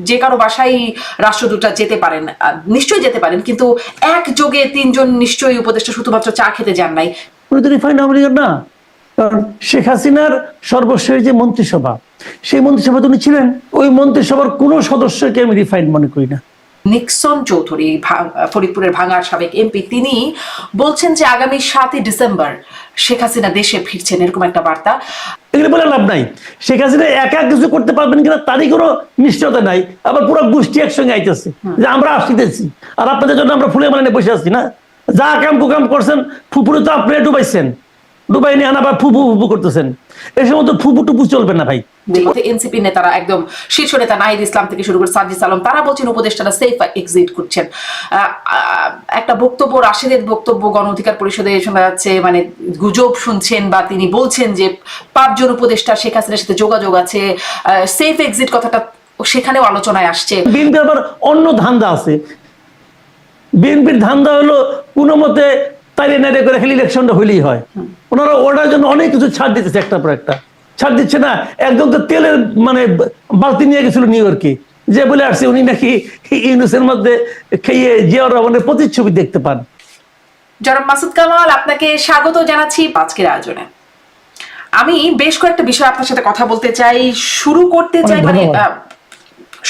যে কারো বাসায় রাষ্ট্রদূতরা যেতে পারেন, নিশ্চয়ই যেতে পারেন, কিন্তু একযোগে তিনজন নিশ্চয়ই উপদেষ্টা শুধুমাত্র চা খেতে যান নাই। উনি তো রিফাইন্ড আওয়ামী লীগের না, কারণ শেখ হাসিনার সর্বশেষ যে মন্ত্রিসভা, সেই মন্ত্রিসভাতে উনি ছিলেন। ওই মন্ত্রিসভার কোনো সদস্যকে আমি রিফাইন্ড মনে করি না। নিক্সন চৌধুরী, ফরিদপুরের ভাঙার সাবেক এমপি, তিনি বলছেন যে আগামী 7ই ডিসেম্বর শেখ হাসিনা দেশে ফিরছেন, এরকম একটা বার্তা। এগুলো বলে লাভ নাই। শেখ হাসিনা একা কিছু করতে পারবেন কিনা তারই কোনো নিশ্চয়তা নাই। আবার পুরো গোষ্ঠী একসঙ্গে আইতেছে যে আমরা আসতেছি, আর আপনাদের জন্য আমরা ফুলে মানে বসে আসছি না। যা কাম কুকাম করছেন, ফুপুরে তো আপনি ডুবাইছেন, ডুবাই নিয়ে আবার ফুপু ফুপু করতেছেন। এই সময় তো ফুপু টুপু চলবে না ভাই। এনসিপি নেতারা, একদম শীর্ষ নেতা নাহিদ ইসলাম থেকে শুরু করে সাজিদ আলম, তারা বলছেন উপদেষ্টারা সেফ এক্সিট করছেন। একটা বক্তব্য, রাশেদের বক্তব্য গণ অধিকার পরিষদে শোনা যাচ্ছে, মানে গুজব শুনছেন বা তিনি বলছেন যে 5 জন উপদেষ্টা শেখ হাসিনার সাথে যোগাযোগ আছে, সেফ এক্সিট কথাটা সেখানেও আলোচনায় আসছে। বিএনপির আবার অন্য ধান্দা আছে। বিএনপির ধান্দা হলো কোনো মতে তাইলে নাইলে করে খালি ইলেকশনটা হইলেই হয়। ওনারা ওটার জন্য অনেক কিছু ছাড় দিতেছে, একটার পর একটা ছাড় দিচ্ছে না। একদম তো তেলের মানে বালতি নিয়ে গেছিল নিউ ইয়র্কে, যে বলে আসছে উনি নাকি ইউনুসের মধ্যে খেয়ে জিয়াউর রহমানের প্রতিচ্ছবি দেখতে পান। জনাব মাসুদ কামাল, আপনাকে স্বাগত জানাচ্ছি আজকের আয়োজনে। আমি বেশ কয়েকটা বিষয় আপনার সাথে কথা বলতে চাই, শুরু করতে চাই। মানে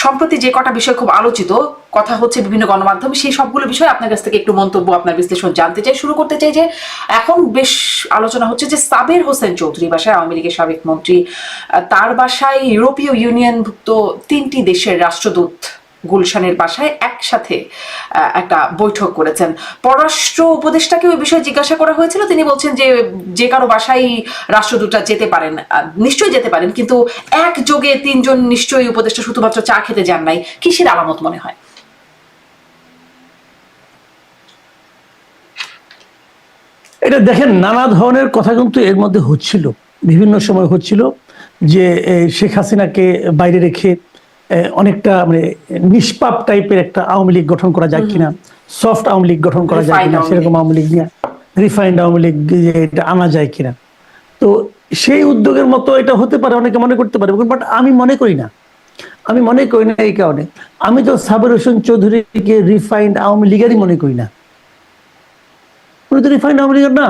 সম্প্রতি যে কটা বিষয় খুব আলোচিত কথা হচ্ছে বিভিন্ন গণমাধ্যমে, সেই সবগুলো বিষয় আপনার কাছ থেকে একটু মন্তব্য, আপনার বিশ্লেষণ জানতে চাই। শুরু করতে চাই যে এখন বেশ আলোচনা হচ্ছে যে সাবের হোসেন চৌধুরী বাসায়, আওয়ামী লীগের সাবেক মন্ত্রী, তার বাসায় ইউরোপীয় ইউনিয়নভুক্ত 3টি দেশের রাষ্ট্রদূত গুলশানের বাসায় একসাথে একটা বৈঠক করেছেন। পররাষ্ট্র উপদেষ্টাকে ওই বিষয়ে জিজ্ঞাসা করা হয়েছিল, তিনি বলছেন যে যে কারো বাসায় রাষ্ট্রদূতরা যেতে পারেন, নিশ্চয়ই যেতে পারেন, কিন্তু একযোগে 3 জন নিশ্চয়ই উপদেষ্টা শুধুমাত্র চা খেতে যান নাই। কিসের আলামত মনে হয়? এটা দেখেন, নানা ধরনের কথা কিন্তু এর মধ্যে হচ্ছিল, বিভিন্ন সময় হচ্ছিল যে শেখ হাসিনাকে বাইরে রেখে অনেকটা মানে নিষ্পাপ টাইপের একটা আওয়ামী লীগ গঠন করা যায় কিনা, সফট আওয়ামী লীগ গঠন করা যায় কিনা, সেরকম আওয়ামী লীগ নিয়ে রিফাইন্ড আওয়ামী লীগ এটা আনা যায় কিনা। তো সেই উদ্যোগের মতো এটা হতে পারে, অনেকে মনে করতে পারে, বাট আমি মনে করি না। আমি মনে করি না এই কারণে, আমি তো সাবের হোসেন চৌধুরীকে রিফাইন্ড আওয়ামী লীগেরই মনে করি না। উনি তো রিফাইন্ড আওয়ামী লীগের না,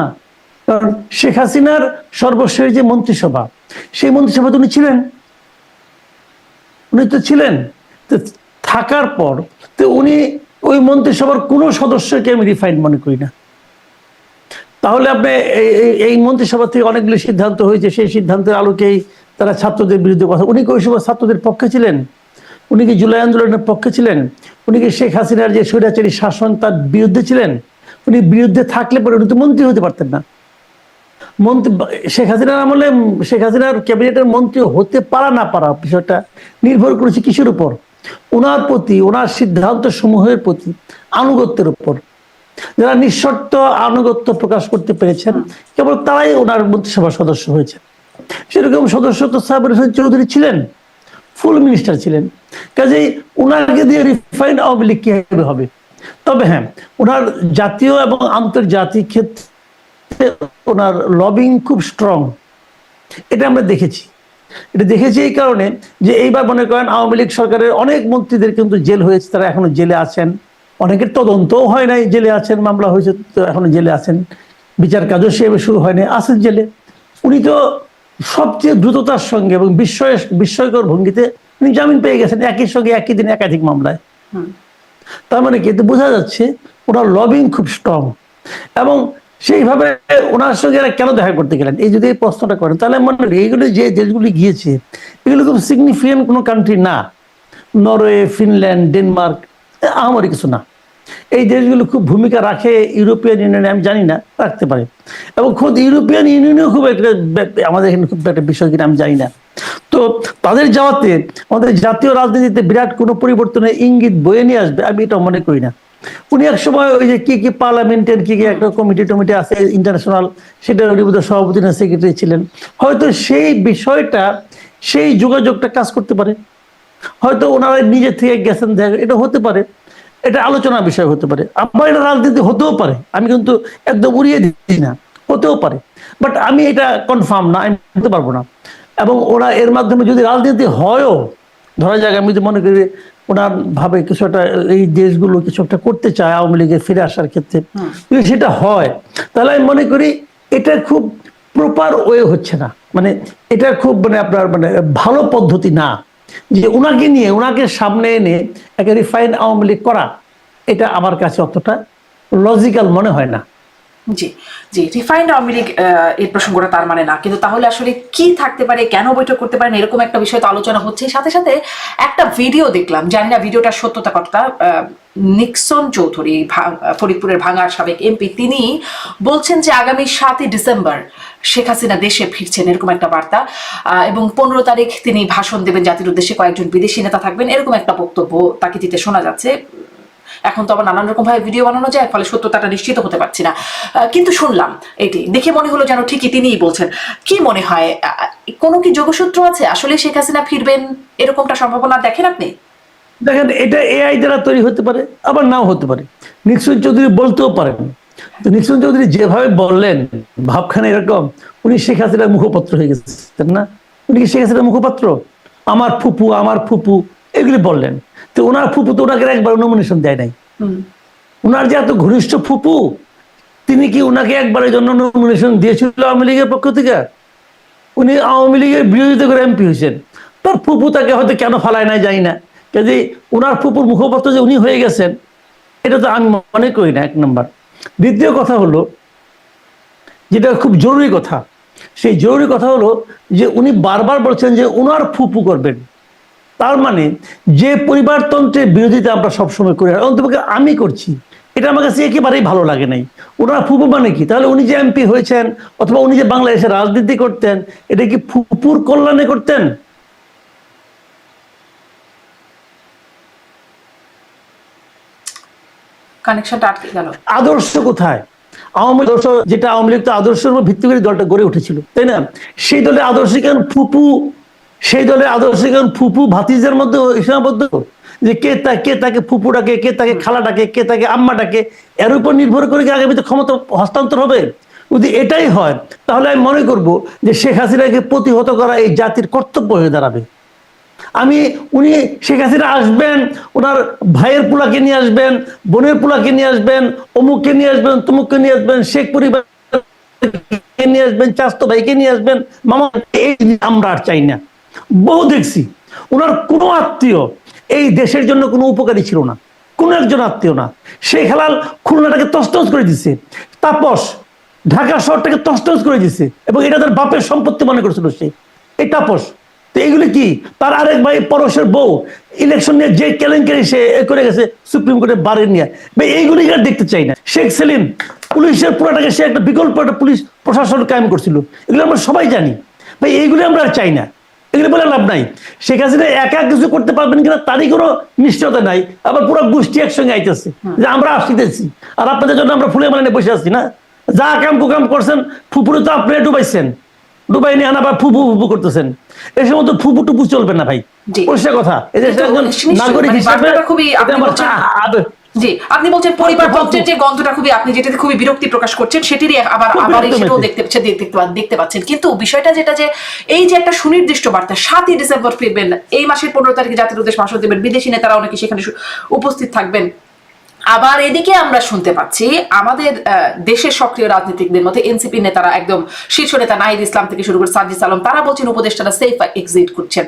কারণ শেখ হাসিনার সর্বশেষ যে মন্ত্রিসভা, সেই মন্ত্রিসভাতে উনি ছিলেন। উনি তো ছিলেন, তো থাকার পর তো উনি ওই মন্ত্রিসভার কোনো সদস্যকে আমি রিফাইন্ড মনে করি না। তাহলে আপনি এই মন্ত্রিসভা থেকে অনেকগুলো সিদ্ধান্ত হয়েছে, সেই সিদ্ধান্তের আলোকেই তারা ছাত্রদের বিরুদ্ধে কথা। উনি কি ওই সময় ছাত্রদের পক্ষে ছিলেন? উনি কি জুলাই আন্দোলনের পক্ষে ছিলেন? উনি কি শেখ হাসিনার যে স্বৈরাচারী শাসন তার বিরুদ্ধে ছিলেন? উনি বিরুদ্ধে থাকলে পরে উনি তো মন্ত্রী হতে পারতেন না। মন্ত্রী শেখ হাসিনার আমলে শেখ হাসিনার ক্যাবিনেটের মন্ত্রী হতে পারা না পারা বিষয়টা নির্ভর করেছে কিসের উপর? ওনার প্রতি, ওনার সিদ্ধান্ত সমূহের প্রতি আনুগত্যের উপর। যারা নিঃশর্ত আনুগত্য প্রকাশ করতে পেরেছেন কেবল তারাই ওনার মন্ত্রিসভার সদস্য হয়েছে। সেরকম সদস্য তো সাবের হোসেন চৌধুরী ছিলেন, ফুল মিনিস্টার ছিলেন। কাজেই ওনাকে দিয়ে রিফাইন্ড আওয়ামী লীগ কিভাবে হবে? তবে হ্যাঁ, ওনার জাতীয় এবং আন্তর্জাতিক ক্ষেত্রে ওনার লবিং খুব স্ট্রং, এটা আমরা দেখেছি। এটা দেখেছি এই কারণে যে এইবার মনে করেন আওয়ামী লীগ সরকারের অনেক মন্ত্রীদের কিন্তু জেল হয়েছে, তারা এখনো জেলে আছেন। অনেকের তদন্তও হয় নাই, জেলে আছেন, মামলা হয়েছে তো এখনো জেলে আছেন, বিচার কাজও সেভাবে শুরু হয়নি, আছেন জেলে। উনি তো সবচেয়ে দ্রুততার সঙ্গে এবং বিস্ময়কর ভঙ্গিতে উনি জামিন পেয়ে গেছেন, একই সঙ্গে একই দিনে একাধিক মামলায়। তার মানে কি, বোঝা যাচ্ছে ওনার লবিং খুব স্ট্রং। এবং সেইভাবে ওনার সঙ্গে এরা কেন দেখা করতে গেলেন, এই যদি এই প্রশ্নটা করেন, তাহলে মনে করি এইগুলো যে দেশগুলি গিয়েছে এগুলো খুব সিগনিফিকেন্ট কোনো কান্ট্রি না। নরওয়ে, ফিনল্যান্ড, ডেনমার্ক আমারই কিছু না। এই দেশগুলো খুব ভূমিকা রাখে ইউরোপিয়ান ইউনিয়নে, আমি জানি না, রাখতে পারে। এবং খোদ ইউরোপিয়ান ইউনিয়নেও খুব একটা আমাদের এখানে খুব একটা বিষয় কিনা আমি জানি না। তো তাদের যাওয়াতে আমাদের জাতীয় রাজনীতিতে বিরাট কোনো পরিবর্তনের ইঙ্গিত বয়ে নিয়ে আসবে আমি এটা মনে করি না। উনি এক সময় ওই যে কি পার্লামেন্টের কি একটা কমিটি আছে ইন্টারন্যাশনাল, সেটার উনি বোধহয় সভাপতি না সেক্রেটারি ছিলেন। হয়তো সেই বিষয়টা, সেই যোগাযোগটা কাজ করতে পারে। হয়তো ওনারা নিজে থেকে গেছেন, এটা হতে পারে, এটা আলোচনার বিষয় হতে পারে। আবার এটা রাজনীতি হতেও পারে, আমি কিন্তু একদম উড়িয়ে দিচ্ছি না, হতেও পারে। বাট আমি এটা কনফার্ম না, আমি বলতে পারবো না। এবং ওরা এর মাধ্যমে যদি রাজনীতি হয়ও, ধরা যাক আমি যদি মনে করি ওনার ভাবে কিছু একটা এই দেশগুলো কিছু একটা করতে চায় আওয়ামী লীগের ফিরে আসার ক্ষেত্রে, যদি সেটা হয় তাহলে আমি মনে করি এটা খুব প্রপার ওয়ে হচ্ছে না, মানে এটা খুব মানে আপনার মানে ভালো পদ্ধতি না যে উনাকে নিয়ে উনাকে সামনে এনে একটা রিফাইন আওয়ামী লীগ করা, এটা আমার কাছে অতটা লজিক্যাল মনে হয় না। জি জি, রিফাইন্ড আওয়ামী লীগ এর প্রসঙ্গটা তার মানে না, কিন্তু তাহলে আসলে কি থাকতে পারে, কেন বৈঠক করতে পারেন, এরকম একটা বিষয় তো আলোচনা হচ্ছে। সাথে সাথে একটা ভিডিও দেখলাম, জানি না ভিডিওটার সত্যতা কতটা, নিক্সন চৌধুরী ফরিদপুরের ভাঙার সাবেক এমপি, তিনি বলছেন যে আগামী 7ই ডিসেম্বর শেখ হাসিনা দেশে ফিরছেন, এরকম একটা বার্তা, এবং 15 তারিখ তিনি ভাষণ দেবেন জাতির উদ্দেশ্যে, কয়েকজন বিদেশি নেতা থাকবেন, এরকম একটা বক্তব্য তাকে দিতে শোনা যাচ্ছে। এখন তো আবার নানান রকম ভাবে ভিডিও বানানো যায়, ফলে সত্যতাটা নিশ্চিত হতে পারছি না, কিন্তু শুনলাম, এটি দেখে মনে হলো যেন ঠিকই তিনিই বলছেন। কি মনে হয়, কোনো কি যোগসূত্র আছে, আসলে শেখ হাসিনা ফিরবেন এরকমটা সম্ভাবনা দেখেন আপনি? দেখেন, এটা এআই দ্বারা তৈরি হতে পারে, আবার নাও হতে পারে। নিক্সন চৌধুরী বলতেও পারেন, তো নিক্সন চৌধুরী যেভাবে বললেন ভাবখানে এরকম উনি শেখ হাসিনার মুখপাত্র হয়ে গেছেন না? উনি কি শেখ হাসিনার মুখপাত্র? আমার ফুপু আমার ফুপু এগুলি বললেন, তো ওনার ফুপু তো ওনাকে একবার নমিনেশন দেয় নাই। ওনার যে এত ঘনিষ্ঠ ফুপু, তিনি কি ওনাকে একবারের জন্য নমিনেশন দিয়েছিল আওয়ামী লীগের পক্ষ থেকে? উনি আওয়ামী লীগের বিরোধিতা করে এমপি হয়েছেন, তার ফুপু তাকে হয়তো কেন ফালায় নাই জানি না, কাজে ওনার ফুপুর মুখপাত্র যে উনি হয়ে গেছেন এটা তো আমি মনে করি না, এক নম্বর। দ্বিতীয় কথা হলো, যেটা খুব জরুরি কথা, সেই জরুরি কথা হলো যে উনি বারবার বলছেন যে উনার ফুপু করবেন। তার মানে যে পরিবারতন্ত্রের বিরোধিতা আমরা সবসময় করি, অন্তত আমি করছি, এটা আমার কাছে একেবারেই ভালো লাগে নাই। ওনার ফুপু মানে কি? তাহলে উনি যে এমপি হয়েছেন অথবা উনি যে বাংলাদেশে রাজনীতি করতেন, এটা কি ফুপুর কল্যাণে করতেন? কানেকশনটা আটকে গেল। আদর্শ কোথায়? আওয়ামী আদর্শ, যেটা আওয়ামী লীগ তো আদর্শের উপর ভিত্তি করে দলটা গড়ে উঠেছিল, তাই না? সেই দলের আদর্শ কেন ফুপু, সেই দলের আদর্শ কেন ফুপু ভাতিজের মধ্যে সীমাবদ্ধ, যে কে তাকে ফুপু ডাকে, কে তাকে খালা ডাকে, কে তাকে আম্মা ডাকে, এর উপর নির্ভর করে কি আগামীতে ক্ষমতা হস্তান্তর হবে? যদি এটাই হয় তাহলে আমি মনে করব যে শেখ হাসিনাকে প্রতিহত করা এই জাতির কর্তব্য হয়ে দাঁড়াবে। উনি শেখ হাসিনা আসবেন, ওনার ভাইয়ের পোলাকে নিয়ে আসবেন, বোনের পোলাকে নিয়ে আসবেন, অমুককে নিয়ে আসবেন, তমুককে নিয়ে আসবেন, শেখ পরিবার নিয়ে আসবেন, চাস্তো ভাইকে নিয়ে আসবেন, মামা, এই আমরা আর চাই না। বহু দেখছি ওনার কোনো আত্মীয় এই দেশের জন্য কোনো উপকারী ছিল না, কোন একজন আত্মীয় না। শেখ হেলাল খুলনাটাকে তছনছ করে দিচ্ছে, তাপস ঢাকা শহরটাকে তছনছ করে দিচ্ছে, এবং এটা তার বাপের সম্পত্তি মনে করছিল সে, এই তাপস। তো এইগুলি কি? তার আরেক ভাই পরশের বউ ইলেকশন নিয়ে যে কেলেঙ্কারি সে করে গেছে সুপ্রিম কোর্টে বাড়ি নিয়ে, ভাই এইগুলি আর দেখতে চাই না। শেখ সেলিম পুলিশের পুরাটাকে সে একটা বিকল্প একটা পুলিশ প্রশাসন কায়েম করছিল, এগুলো আমরা সবাই জানি। ভাই এইগুলি আমরা আর চাই না, এগুলো বলে লাভ নাই। শেখ হাসিনা একা কিছু করতে পারবেন কিনা তারই কোনো নিশ্চয়তা নাই। আবার পুরো গোষ্ঠী একসঙ্গে আইতেছে যে আমরা আসতেছি, আর আপনাদের জন্য আমরা ফুলে মানে বসে আছি না। যা কাম কুকাম করছেন, ফুপুরে তো আপনি ডুবাইছেন, ডুবাই নিয়ে আবার ফুপু ফুপু করতেছেন। এই সময় তো ফুপু টুপু চলবে না ভাই, পরিষ্কার কথা। এই যে নাগরিক হিসাবে জি, আপনি বলছেন পরিবারতন্ত্রের যে গন্ধটা খুবই, আপনি যেটাতে খুবই বিরক্তি প্রকাশ করছেন, সেটিরই আবার সেটাও দেখতে পাচ্ছেন। কিন্তু বিষয়টা যেটা, যে এই যে একটা সুনির্দিষ্ট বার্তা 7ই ডিসেম্বর ফিরবেন, এই মাসের 15 তারিখে জাতির উদ্দেশ্যে ভাষণ দেবেন, বিদেশি নেতারা অনেকে সেখানে উপস্থিত থাকবেন। আবার এদিকে আমরা শুনতে পাচ্ছি আমাদের দেশের সক্রিয় রাজনীতিকদের মধ্যে এনসিপি নেতারা, একদম শীর্ষ নেতা নাহিদ ইসলাম থেকে শুরু করে সাজিদ আলম, তারা বলছেন উপদেষ্টারা সেফ এক্সিট করছেন।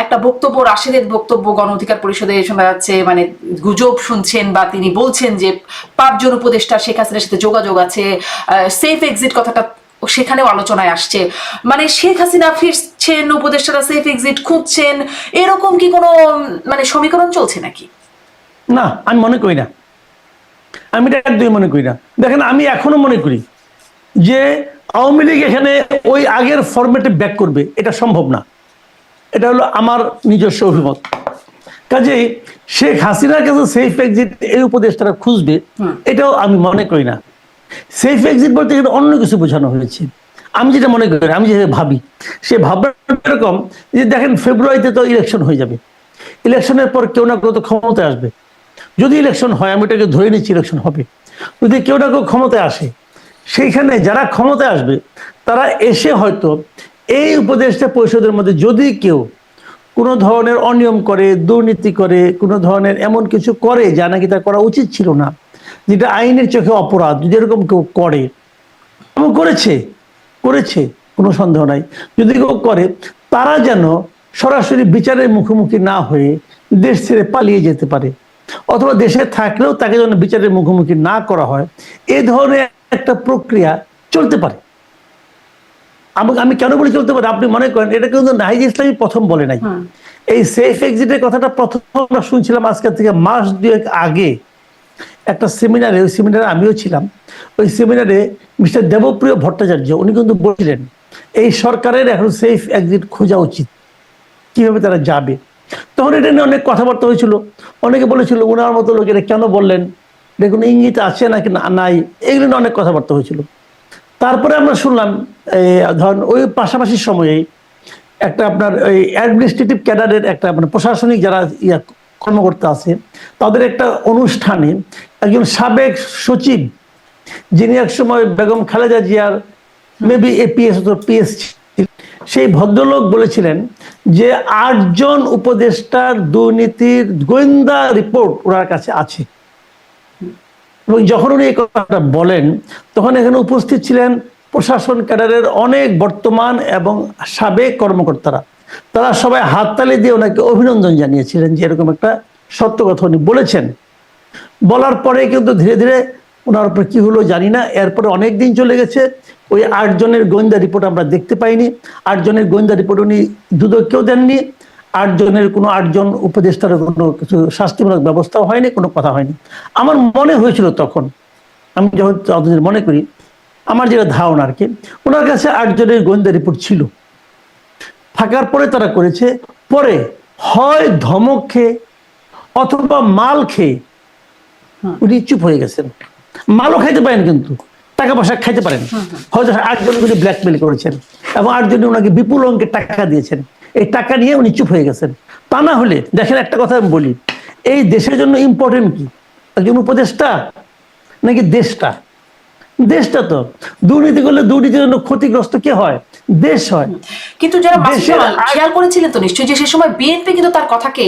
একটা বক্তব্য, রাশেদের বক্তব্য গণ অধিকার পরিষদে শোনা যাচ্ছে, মানে গুজব শুনছেন, বা তিনি বলছেন যে 5 জন উপদেষ্টা শেখ হাসিনার সাথে যোগাযোগ আছে, সেফ এক্সিট কথাটা সেখানেও আলোচনায় আসছে। মানে শেখ হাসিনা ফিরছেন, উপদেষ্টারা সেফ এক্সিট খুঁজছেন, এরকম কি কোনো মানে সমীকরণ চলছে নাকি? না, আমি মনে করি না, আমি এটা একদমই মনে করি না। দেখেন, আমি এখনো মনে করি যে আওয়ামী লীগ এখানে ওই আগের ফরম্যাটে ব্যাক করবে, এটা সম্ভব না। এটা হলো আমার নিজস্ব অভিমত। কাজেই শেখ হাসিনার কাছে সেফ এক্সিট এই উপদেষ্টারা খুঁজবে, এটাও আমি মনে করি না। সেফ এক্সিট বলতে গেলে অন্য কিছু বোঝানো হয়েছে। আমি যেটা মনে করি, আমি যেটা ভাবি, সে ভাবনা এরকম যে দেখেন, ফেব্রুয়ারিতে তো ইলেকশন হয়ে যাবে, ইলেকশনের পর কেউ না কেউ তো ক্ষমতায় আসবে। যদি ইলেকশন হয়, আমি এটাকে ধরে নিচ্ছি ইলেকশন হবে, যদি কেউ না কেউ ক্ষমতায় আসে, সেইখানে যারা ক্ষমতায় আসবে তারা এসে হয়তো এই উপদেষ্টা পরিষদের মধ্যে যদি কেউ কোনো ধরনের অনিয়ম করে, দুর্নীতি করে, কোনো ধরনের এমন কিছু করে যা নাকি তা করা উচিত ছিল না, যেটা আইনের চোখে অপরাধ, যদি এরকম কেউ করে, এবং করেছে, করেছে, কোনো সন্দেহ নাই, যদি কেউ করে, তারা যেন সরাসরি বিচারের মুখোমুখি না হয়ে দেশ ছেড়ে পালিয়ে যেতে পারে, অথবা দেশে থাকলেও তাকে যেন বিচারের মুখোমুখি না করা হয়, এ ধরনের একটা প্রক্রিয়া চলতে পারে। আমি কেন বলি চলতে পারে, আপনি মনে করেন এটা কিন্তু নাহিদ ইসলামী প্রথম বলে নাই। এই সেফ এক্সিটের কথাটা প্রথম আমরা শুনছিলাম আজকের থেকে মাস দুয়েক আগে একটা সেমিনারে, ওই সেমিনারে আমিও ছিলাম। ওই সেমিনারে মিস্টার দেবপ্রিয় ভট্টাচার্য উনি কিন্তু বলছিলেন এই সরকারের এখন সেফ এক্সিট খোঁজা উচিত, কিভাবে তারা যাবে। তখন এটা নিয়ে অনেক কথাবার্তা হয়েছিল, অনেকে বলেছিল ওনার মতো লোক এটা কেন বললেন, এটা কোনো ইঙ্গিত আছে নাকি নাই, এগুলো নিয়ে অনেক কথাবার্তা হয়েছিল। তারপরে আমরা শুনলাম ধরেন ওই পাশাপাশি সময়েই একটা আপনার ওই অ্যাডমিনিস্ট্রেটিভ ক্যাডারের একটা মানে প্রশাসনিক যারা কর্মকর্তা আছে, তাদের একটা অনুষ্ঠানে একজন সাবেক সচিব, যিনি একসময় বেগম খালেদা জিয়ার মেবি এপিএস অথবা পিএস, সেই ভদ্রলোক বলেছিলেন যে 8 জন উপদেষ্টার দুর্নীতির গোয়েন্দা রিপোর্ট ওনার কাছে আছে। এবং যখন উনি এই কথাটা বলেন তখন এখানে উপস্থিত ছিলেন প্রশাসন ক্যাডারের অনেক বর্তমান এবং সাবেক কর্মকর্তারা, তারা সবাই হাততালি দিয়ে ওনাকে অভিনন্দন জানিয়েছিলেন যে এরকম একটা সত্য কথা উনি বলেছেন। বলার পরে কিন্তু ধীরে ধীরে ওনার উপর কি হলো জানি না, এরপরে অনেক দিন চলে গেছে, ওই 8 জনের গোয়েন্দা রিপোর্ট আমরা দেখতে পাইনি। 8 জনের গোয়েন্দা রিপোর্ট উনি দুদককেও দেননি, 8 জনের কোনো 8 জন উপদেষ্টার কোনো কিছু শাস্তিমূলক ব্যবস্থাও হয়নি, কোনো কথা হয়নি। আমার মনে হয়েছিল তখন, আমি যখন মনে করি, আমার যেটা ধারণা আর কি, ওনার কাছে 8 জনের গোয়েন্দা রিপোর্ট ছিল, থাকার পরে তারা করেছে, পরে হয় ধমক খেয়ে অথবা মাল খেয়ে উনি চুপ হয়ে গেছেন। মালও খাইতে পারেন কিন্তু টাকা পয়সা খাইতে পারেন, হয়তো 8 জন উনি ব্ল্যাকমেল করেছেন এবং 8 জন ওনাকে বিপুল অঙ্কের টাকা দিয়েছেন, এই টাকা নিয়ে উনি চুপ হয়ে গেছেন। তা না হলে দেখেন একটা কথা আমি বলি, এই দেশের জন্য ইম্পর্টেন্ট কি, একজন উপদেষ্টা নাকি দেশটা? দেশটা তো দুর্নীতি করলে দুর্নীতির জন্য ক্ষতিগ্রস্ত কে হয়? দেশ হয়। কিন্তু যারা খেয়াল করেছিলেন তো নিশ্চয়ই যে সে সময় বিএনপি কিন্তু তার কথাকে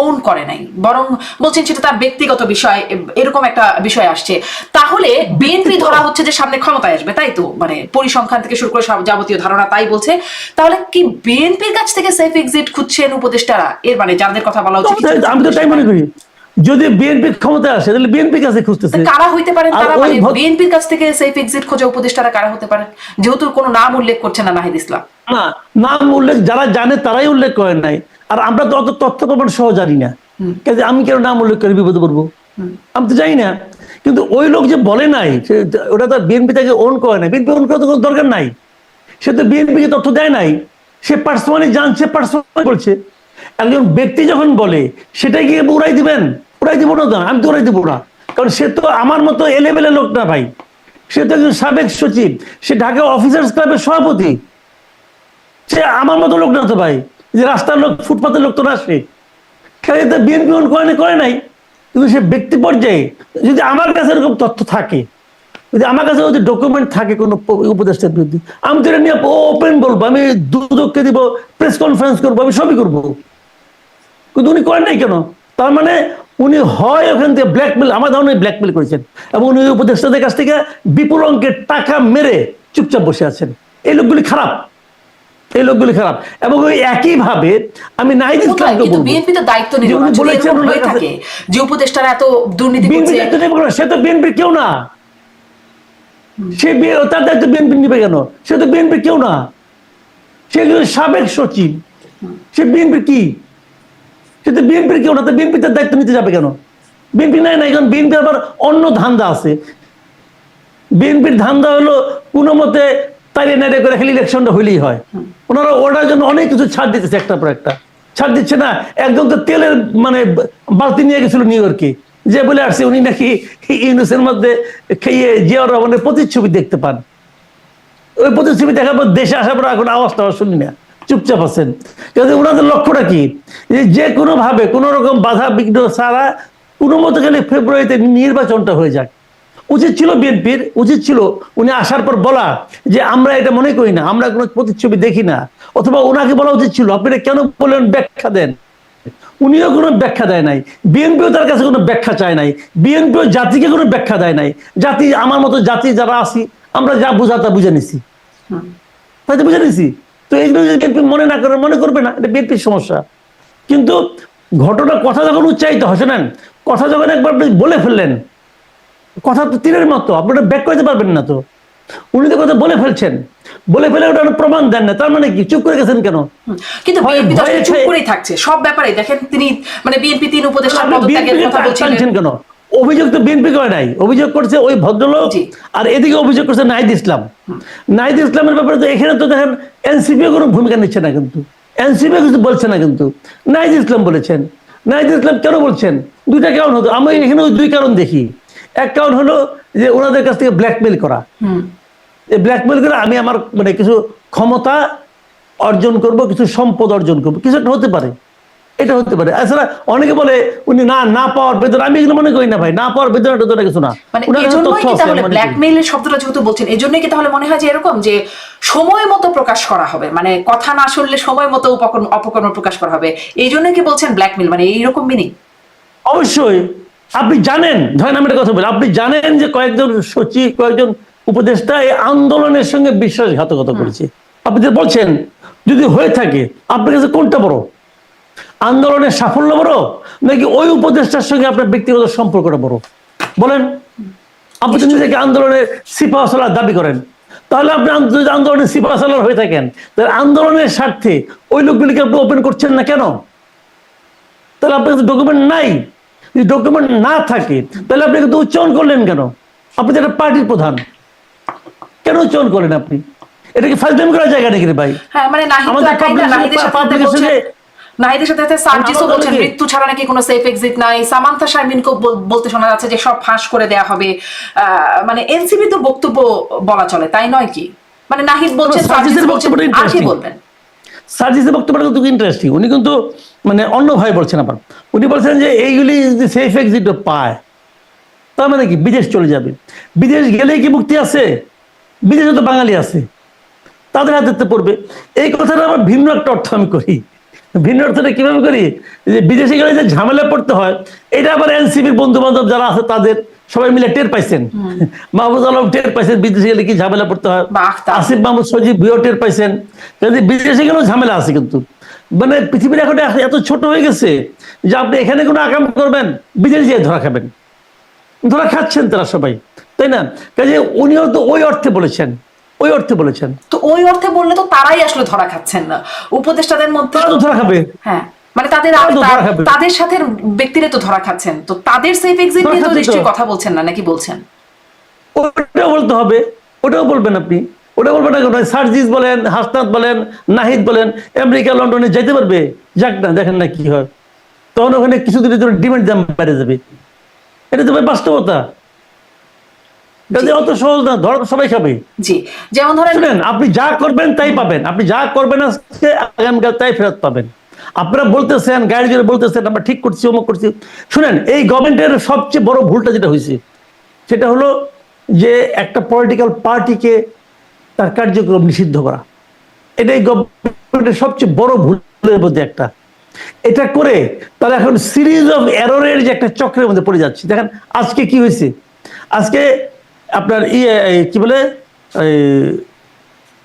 ওন করে নাই, বরং বলছেন সেটা তার ব্যক্তিগত বিষয়, এরকম একটা বিষয় আসছে। তাহলে বিএনপি ধরা হচ্ছে যে সামনে ক্ষমতায় আসবে, তাই তো? মানে পরিসংখ্যান থেকে শুরু করে সব যাবতীয় ধারণা তাই বলছে। তাহলে কি বিএনপির কাছ থেকে সেফ এক্সিট খুঁজছেন উপদেষ্টারা? এর মানে যাদের কথা বলা উচিত, আমি তো তাই মনে করি, যদি বিএনপি ক্ষমতায় আসে তাহলে বিএনপি কাছে খুঁজতেছে। কারা হইতে পারেন তারা? মানে বিএনপির কাছ থেকে সেফ এক্সিট খোঁজা উপদেষ্টারা কারা হতে পারেন, যেহেতু কোনো নাম উল্লেখ করছে না নাহিদ ইসলাম? না, নাম উল্লেখ যারা জানে তারাই উল্লেখ করেন নাই, আর আমরা তো অত তথ্য প্রমাণ সহ জানি না, কাজে আমি কেন নাম উল্লেখ করে বিপদে পড়বো? আমি তো জানি না। কিন্তু ওই লোক যে বলে নাই, ওটা তো বিএনপি তাকে ওন করে নাই, বিএনপি ওন করার তো কোনো দরকার নাই, সে তো বিএনপিকে তথ্য দেয় নাই, সে পার্সোনালি জানছে, পার্সোনালি বলছে। একজন ব্যক্তি যখন বলে সেটাই গিয়ে উড়াই দিবেন? উড়াই দিব না, আমি তো উড়াই দিব না, কারণ সে তো আমার মতো এলেবেলে লোক না ভাই, সে তো একজন সাবেক সচিব, সে ঢাকা অফিসার্স ক্লাবের সভাপতি, সে আমার মতো লোক না তো ভাই, যে রাস্তার লোক, ফুটপাতের লোক তো না সে। বিএনপি করে নাই, কিন্তু সে ব্যক্তি পর্যায়ে যদি আমার কাছে এরকম তথ্য থাকে, যদি আমার কাছে যদি ডকুমেন্ট থাকে কোনো উপদেষ্টার বিরুদ্ধে, আমি তো এটা নিয়ে ওপেন বলবো, আমি দুদককে দিব, প্রেস কনফারেন্স করবো, আমি সবই করবো। কিন্তু উনি করেন নাই কেন? তার মানে উনি হয় ওখান থেকে ব্ল্যাকমেল, আমার ধারণা ব্ল্যাকমেল করেছেন, এবং উনি উপদেষ্টাদের কাছ থেকে বিপুল অঙ্কের টাকা মেরে চুপচাপ বসে আছেন। এই লোকগুলি খারাপ, এই লোকগুলি খারাপ। এবং ওই একই ভাবে আমি নাহিদ ইসলামকে বলবো, বিএনপি তো দায়িত্ব নিল না, যদি এরকম হয়ে থাকে যে উপদেষ্টারা এত দুর্নীতি করছে। সে তো বিএনপির কেউ না, সে তার দায়িত্ব বিএনপি নিবে কেন? সে তো বিএনপি কেউ না, সে একজন সাবেক সচিব, সে বিএনপি কি? সে তো বিএনপির কেউ না, তো বিএনপি তার দায়িত্ব নিতে যাবে কেন? বিএনপি নাই না, এখন বিএনপি আবার অন্য ধান্দা আছে। বিএনপির ধান্দা হলো কোনো মতে তাইলে নাইলে করে খালি ইলেকশনটা হইলেই হয়। ওনারা ওটার জন্য অনেক কিছু ছাড় দিতেছে, একটার পর একটা ছাড় দিচ্ছে না। একজন তো তেলের মানে বালতি নিয়ে গেছিল নিউ ইয়র্কে, যে বলে আসছে উনি নাকি ইউনুসের মধ্যে খেয়ে জিয়াউর রহমানের প্রতিচ্ছবি দেখতে পান। ওই প্রতিচ্ছবি দেখার পর দেশে আসার পর এখন আওয়াজ টাওয়াজ শুনি না, চুপচাপ আছেন। কিন্তু ওনাদের লক্ষ্যটা কি? যে কোনো ভাবে কোনো রকম বাধা বিঘ্ন ছাড়া কোনো মতো গেলে ফেব্রুয়ারিতে নির্বাচনটা হয়ে যাক, উচিত ছিল বিএনপির, উচিত ছিল উনি আসার পর বলা যে আমরা এটা মনে করি না, আমরা কোনো প্রতিচ্ছবি দেখি না, অথবা ওনাকে বলা উচিত ছিল আপনি এটা কেন বললেন, ব্যাখ্যা দেন। উনিও কোনো ব্যাখ্যা দেয় নাই, বিএনপিও তার কাছে কোনো ব্যাখ্যা চায় নাই, বিএনপিও জাতিকে কোনো ব্যাখ্যা দেয় নাই। জাতি, আমার মতো জাতি যারা আছি, আমরা যা বোঝা তা বুঝে নিছি, হয়তো বুঝে নিছি। তো এইগুলো যদি বিএনপি মনে না করে, মনে করবে না, এটা বিএনপির সমস্যা। কিন্তু ঘটনা, কথা যখন উচ্চারিত হয়, শোনেন, কথা যখন একবার আপনি বলে ফেললেন, কথা তো তীরের মতো, আপনি ওটা ব্যাক করতে পারবেন না। তো উনি তো কথা বলে ফেলছেন, বলে ফেলে ওটা প্রমাণ দেন না, তার মানে কি চুপ করে গেছেন কেন? কিন্তু বিএনপি তো আসলে চুপ করেই থাকছে সব ব্যাপারে। দেখেন তিনি মানে বিএনপি 3 উপদেষ্টার পদত্যাগের কথা বলছিলেন কেন? অভিযোগ তো বিএনপি করে নাই, অভিযোগ করছে ওই ভদ্রলোক, আর এদিকে অভিযোগ করছে নাহিদ ইসলাম। নাহিদ ইসলামের ব্যাপারে তো এখানে তো দেখেন এনসিপি কোনো ভূমিকা নিচ্ছে না, কিন্তু এনসিপি কিছু বলছে না, কিন্তু নাহিদ ইসলাম বলেছেন। নাহিদ ইসলাম কেন বলছেন? দুইটা কারণ হতো, আমি এখানে ওই দুই কারণ দেখি। এক কারণ হলো যে ওনাদের কাছ থেকে ব্ল্যাকমেল করা, ব্ল্যাকমেল করে আমি আমার মানে কিছু ক্ষমতা অর্জন করব, কিছু সম্পদ অর্জন করব, কিছু একটা হতে পারে, এটা হতে পারে। আসলে অনেকে বলে উনি না পাওয়ার বেদনা, আমি এগুলো মনে করি না ভাই, না পাওয়ার বেদনাটা তো কিছু না। মানে এজন্যই কি তাহলে ব্ল্যাকমেইলের শব্দটা যেহেতু বলছেন, এজন্যই কি তাহলে মনে হয় যে এরকম যে সময় মতো প্রকাশ করা হবে, মানে কথা না শুনলে সময় মতো অপকর্ম প্রকাশ করা হবে, এই জন্য কি বলছেন ব্ল্যাকমেইল, মানে এইরকম মিনিং? অবশ্যই। আপনি জানেন, ধরেন আমি একটা কথা বলি, আপনি জানেন যে কয়েকজন সচিব, কয়েকজন উপদেষ্টা এই আন্দোলনের সঙ্গে বিশ্বাসঘাতকতা করেছে, আপনি যে বলছেন যদি হয়ে থাকে, আপনার কাছে কোনটা বড়, আন্দোলনের সাফল্য বড় নাকি ওই উপদেষ্টার সঙ্গে আপনার ব্যক্তিগত সম্পর্কটা বড়? বলেন। আপনি যদি নিজেকে আন্দোলনের সিপাহসালার দাবি করেন, তাহলে আপনি যদি আন্দোলনের সিপাহসালার হয়ে থাকেন, তাহলে আন্দোলনের স্বার্থে ওই লোকগুলিকে আপনি ওপেন করছেন না কেন? তাহলে আপনার কাছে ডকুমেন্ট নাই। যদি ডকুমেন্ট না থাকে তাহলে আপনি কিন্তু উচ্চারণ করলেন কেন? আপনি তো একটা পার্টির প্রধান, কেন উচ্চারণ করেন আপনি? এটা কি ফাজলামি করার জায়গা নাকি রে ভাই? হ্যাঁ, মানে নাহিদের সাথে সার্জিসও বলছেন মৃত্যু ছাড়া নাকি কোনো সেফ এক্সিট নাই। সামান্থা শারমিনকে বলতে শোনা যাচ্ছে যে সব ফাঁস করে দেয়া হবে। মানে এনসিপি তো বক্তব্য বলা চলে, তাই নয় কি? মানে নাহিদ বলছেন, সার্জিস বলছেন, আর কি বলবেন? সার্জিসের বক্তব্যটা কিন্তু ইন্টারেস্টিং। উনি কিন্তু মানে অন্য ভাই বলছেন আবার, উনি বলছেন যে এইগুলি যদি সেফ এক্সিট পায় তার মানে কি বিদেশ চলে যাবে। বিদেশ গেলেই কি মুক্তি আছে? বিদেশে তো বাঙালি আছে, তাদের হাতে পড়বে। এই কথাটা আবার ভিন্ন একটা অর্থ আমি করি। ভিন্ন অর্থটা কিভাবে করি? যে বিদেশে গেলে যে ঝামেলা পড়তে হয়, এটা আবার এনসিপির বন্ধু বান্ধব যারা আছে তাদের সবাই মিলে টের পাইছেন। মাহবুব আলম টের পাইছেন বিদেশে গেলে কি ঝামেলা পড়তে হয়, আসিফ মাহমুদ সজীব ভিও টের পাইছেন। যদি বিদেশে গেলেও ঝামেলা আছে, কিন্তু মানে পৃথিবীর এখন এত ছোট হয়ে গেছে যে আপনি এখানে কোনো আকাম করবেন, বিদেশে যেয়ে ধরা খাবেন, ধরা খাচ্ছেন তারা সবাই, তাই না? কাজে উনিও তো ওই অর্থে বলেছেন, ওই অর্থে বলেছেন। তো ওই অর্থে বললে তো তারাই আসলে ধরা খাচ্ছেন না, উপদেষ্টাদের মধ্যে তো ধরা খাবে। হ্যাঁ, মানে তাদের সাথে ব্যক্তিরা তো ধরা খাচ্ছেন, তো তাদের সেফ এক্সিট নিয়ে তো নিশ্চয়ই কথা বলছেন না, নাকি বলছেন? ওটাও বলতে হবে, ওটাও বলবেন আপনি, ওটা বলবেন না? সার্জিস বলেন, হাসনাত বলেন, নাহিদ বলেন, আমেরিকা লন্ডনে যাইতে পারবে, যাক না, দেখেন না কি হয়। তখন ওখানে কিছুদিনের জন্য ডিমান্ড দাম বেড়ে যাবে। এটা তো বাস্তবতা, অত সহজ না, ধরা তো সবাই খাবে। জি, যেমন ধরেন শুনেন, আপনি যা করবেন তাই পাবেন, আপনি যা করবেন আজকে আগামীকাল তাই ফেরত পাবেন। আপনারা বলতেছেন, গাড়ি জোরে বলতেছেন আমরা ঠিক করছি, অমুক করছি। শুনেন, এই গভর্নমেন্টের সবচেয়ে বড় ভুলটা যেটা হয়েছে সেটা হলো যে একটা পলিটিক্যাল পার্টিকে তার কার্যক্রম নিষিদ্ধ করা। এটাই গভর্নমেন্টের সবচেয়ে বড় ভুলের মধ্যে একটা। এটা করে তারা এখন সিরিজ অফ এররের যে একটা চক্রের মধ্যে পড়ে যাচ্ছে। দেখেন আজকে কি হয়েছে, আজকে আপনার কি বলে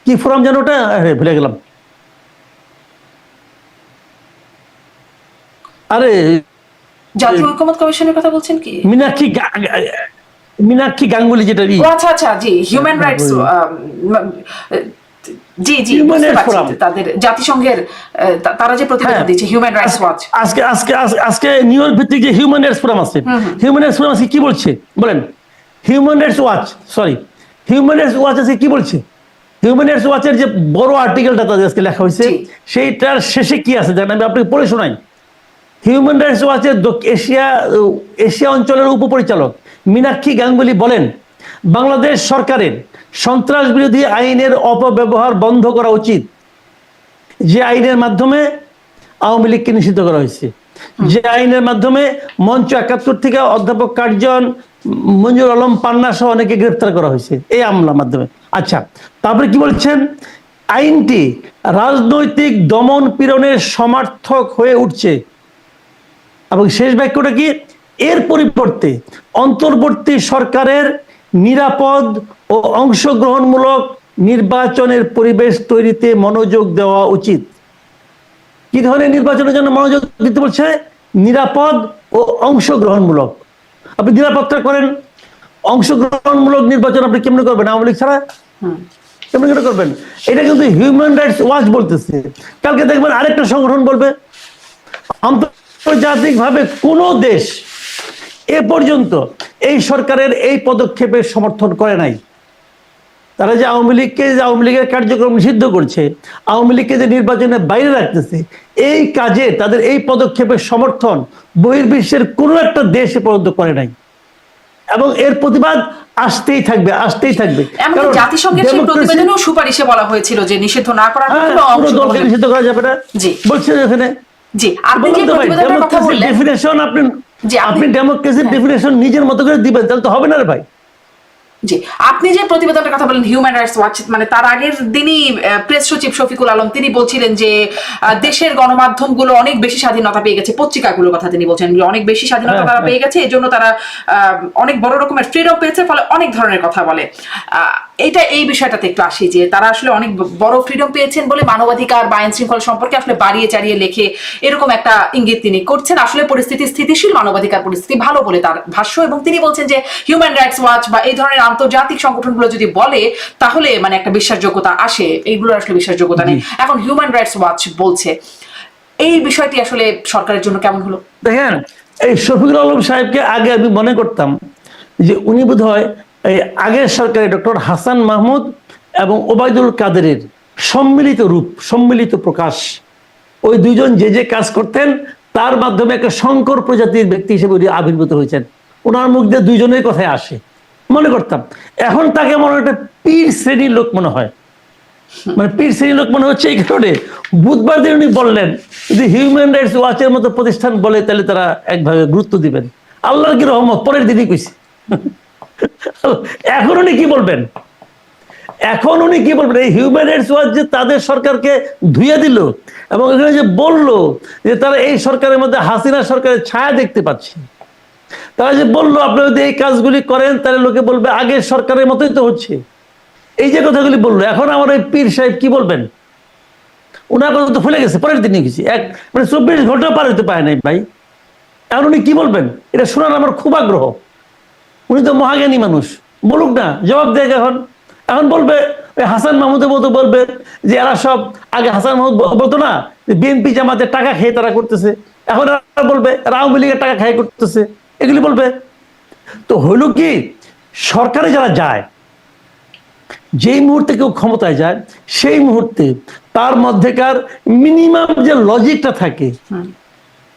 কি ফোরাম যেন, ওটা ভুলে গেলাম, আরে জাতীয় ঐকমত্য কমিশনের কথা বলছেন কি? মীনাক্ষী গাঙ্গুলি, যেটা আচ্ছা আচ্ছা, জি, হিউম্যান রাইটস, জি জি, তাদের জাতিসংঘের তারা যে প্রতিবেদন দিয়েছে, হিউম্যান রাইটস ওয়াচ। আজকে নিউ ইয়র্ক ভিত্তিক যে হিউম্যান রাইটস ফোরাম আছে, হিউম্যান রাইটস ফোরাম আছে কি বলছে বলেন? Human rights watch, sorry, human rights watch আছে কি বলছে? হিউম্যান রাইটস ওয়াচের যে বড় আর্টিকেলটা তাদের আজকে লেখা হয়েছে, সেইটার শেষে কি আছে জানেন? আমি আপনাকে পড়ে শোনাই। হিউম্যান রাইটস ওয়াচের এশিয়া অঞ্চলের উপপরিচালক মীনাক্ষী গাঙ্গুলি বলেন, বাংলাদেশ সরকারের সন্ত্রাস বিরোধী আইনের অপব্যবহার বন্ধ করা উচিত, যে আইনের মাধ্যমে আওয়ামী লীগকে নিষিদ্ধ করা হয়েছে। যে আইনের মাধ্যমে মঞ্চ 71 থেকে অধ্যাপক কার্জন, মঞ্জুর আলম পান্না সহ অনেকে গ্রেফতার করা হয়েছে এই আমলার মাধ্যমে। আচ্ছা, তারপরে কি বলছেন, আইনটি রাজনৈতিক দমন পীড়নের সমার্থক হয়ে উঠছে, এবং শেষ বাক্যটা কি, এর পরিবর্তে অন্তর্বর্তী সরকারের নিরাপদ ও অংশগ্রহণমূলক নির্বাচনের পরিবেশ তৈরিতে মনোযোগ দেওয়া উচিত। কি ধরনের নির্বাচনের জন্য মনোযোগ দিতে বলছে? নিরাপদ ও অংশগ্রহণমূলক। আপনি নিরাপত্তা করেন, অংশগ্রহণমূলক নির্বাচন আপনি কেমনে করবেন আওয়ামী লীগ ছাড়া? কেমন করে করবেন? এটা কিন্তু হিউম্যান রাইটস ওয়াচ বলতেছে। কালকে দেখবেন আরেকটা সংগঠন বলবে। আন্তর্জাতিকভাবে কোন দেশ এ পর্যন্ত এই সরকারের এই পদক্ষেপের সমর্থন করে নাই। তারা যে আওয়ামী লীগের কার্যক্রম নিষিদ্ধ করছে, আওয়ামী লীগকে যে নির্বাচনের বাইরে রাখতেছে, এই কাজে তাদের এই পদক্ষেপের সমর্থন বহির্বিশ্বের কোনো একটা দেশ এ পর্যন্ত করে নাই, এবং এর প্রতিবাদ আসতেই থাকবে, আসতেই থাকবে। এমনকি জাতিসংঘের সেই প্রতিবেদনেও সুপারিশে বলা হয়েছিল যে নিষিদ্ধ না করার পুরো দলকে নিষিদ্ধ করা যাবে না। জি বলছেন এখানে। জি, আপনি যে প্রতিবেদনের কথা বললেন, ডেফিনিশন আপনি ডেমোক্রেসির ডেফিনিশন নিজের মতো করে দিবেন, তাহলে তো হবে না রে ভাই। জি, আপনি যে প্রতিবেদনের কথা বলেন হিউম্যান রাইটস ওয়াচ, মানে তার আগের দিনই প্রেস সচিব শফিকুল আলম তিনি বলছিলেন যে দেশের গণমাধ্যমগুলো অনেক বেশি স্বাধীনতা পেয়ে গেছে, পত্রিকাগুলোর কথা তিনি বলছেন অনেক বেশি স্বাধীনতা তারা পেয়ে গেছে, এই জন্য তারা অনেক বড় রকমের ফ্রিডম পেয়েছে, ফলে অনেক ধরনের কথা বলে। এই বিষয়টাতে একটু আসি যে তারা আসলে অনেক বড় ফ্রিডম পেয়েছেন বলে মানবাধিকার বা আইন শৃঙ্খলা সম্পর্কে আসলে বাড়িয়ে চাড়িয়ে লেখে এরকম একটা ইঙ্গিত তিনি করছেন। আসলে পরিস্থিতি স্থিতিশীল, মানবাধিকার পরিস্থিতি ভালো বলে তার ভাষ্য, এবং তিনি বলছেন যে হিউম্যান রাইটস ওয়াচ বা এই ধরনের আন্তর্জাতিক সংগঠনগুলো যদি বলে তাহলে মানে একটা বিশ্বাসযোগ্যতা আসে, এইগুলো আসলে বিশ্বাসযোগ্যতা নেই। এখন হিউম্যান রাইটস ওয়াচ বলছে, এই বিষয়টি আসলে সরকারের জন্য কেমন হলো? দেখেন, এই শফিকুল আলম সাহেবকে আগে আমি মনে করতাম যে উনি বোধহয় এই আগের সরকারে ডক্টর হাসান মাহমুদ এবং ওবায়দুল কাদেরের সম্মিলিত রূপ, সম্মিলিত প্রকাশ। ওই দুইজন যে যে কাজ করতেন তার মাধ্যমে একটা শঙ্কর প্রজাতির ব্যক্তি হিসেবে উনি আবির্ভূত হয়েছেন। ওনার মুখ দিয়ে দুইজনের কথাই আসে মনে করতাম। এখন তাকে মনে হয় একটা পীর শ্রেণীর লোক মনে হয়, মানে পীর শ্রেণীর লোক মনে হচ্ছে। এই কারণে বুধবার দিন উনি বললেন যদি হিউম্যান রাইটস ওয়াচের মতো প্রতিষ্ঠান বলে তাহলে তারা একভাবে গুরুত্ব দিবেন। আল্লাহর কি রহমত, পরের দিনই কইছে। এখন উনি কি বলবেন? এখন উনি কি বলবেন? এই হিউম্যান রাইটস ওয়াচ যে তাদের সরকারকে ধুইয়ে দিল, এবং এখানে যে বললো যে তারা এই সরকারের মধ্যে হাসিনা সরকারের ছায়া দেখতে পাচ্ছে, তারা যে বললো আপনারা যদি এই কাজগুলি করেন তাহলে লোকে বলবে আগের সরকারের মতোই তো হচ্ছে, এই যে কথাগুলি বললো, এখন আমার ওই পীর সাহেব কি বলবেন? ওনার কথা তো ভুলে গেছে, পরের দিনে গেছি মানে 24 ঘন্টা পার হতে পারে নাই ভাই। এখন উনি কি বলবেন এটা শোনার আমার খুব আগ্রহ। উনি তো মহাজ্ঞানী মানুষ, বলুক না, জবাব দেয়। এখন বলবে হাসান মাহমুদের মতো বলবে যে এরা সব আগে হাসান মাহমুদ বলতো না যে বিএনপি জামাতের টাকা খেয়ে তারা করতেছে, এখন এরা বলবে আওয়ামী লীগের টাকা খেয়ে করতেছে, এগুলি বলবে। তো হইল কি, সরকারে যারা যায়, যেই মুহূর্তে কেউ ক্ষমতায় যায় সেই মুহূর্তে তার মধ্যেকার মিনিমাম যে লজিকটা থাকে,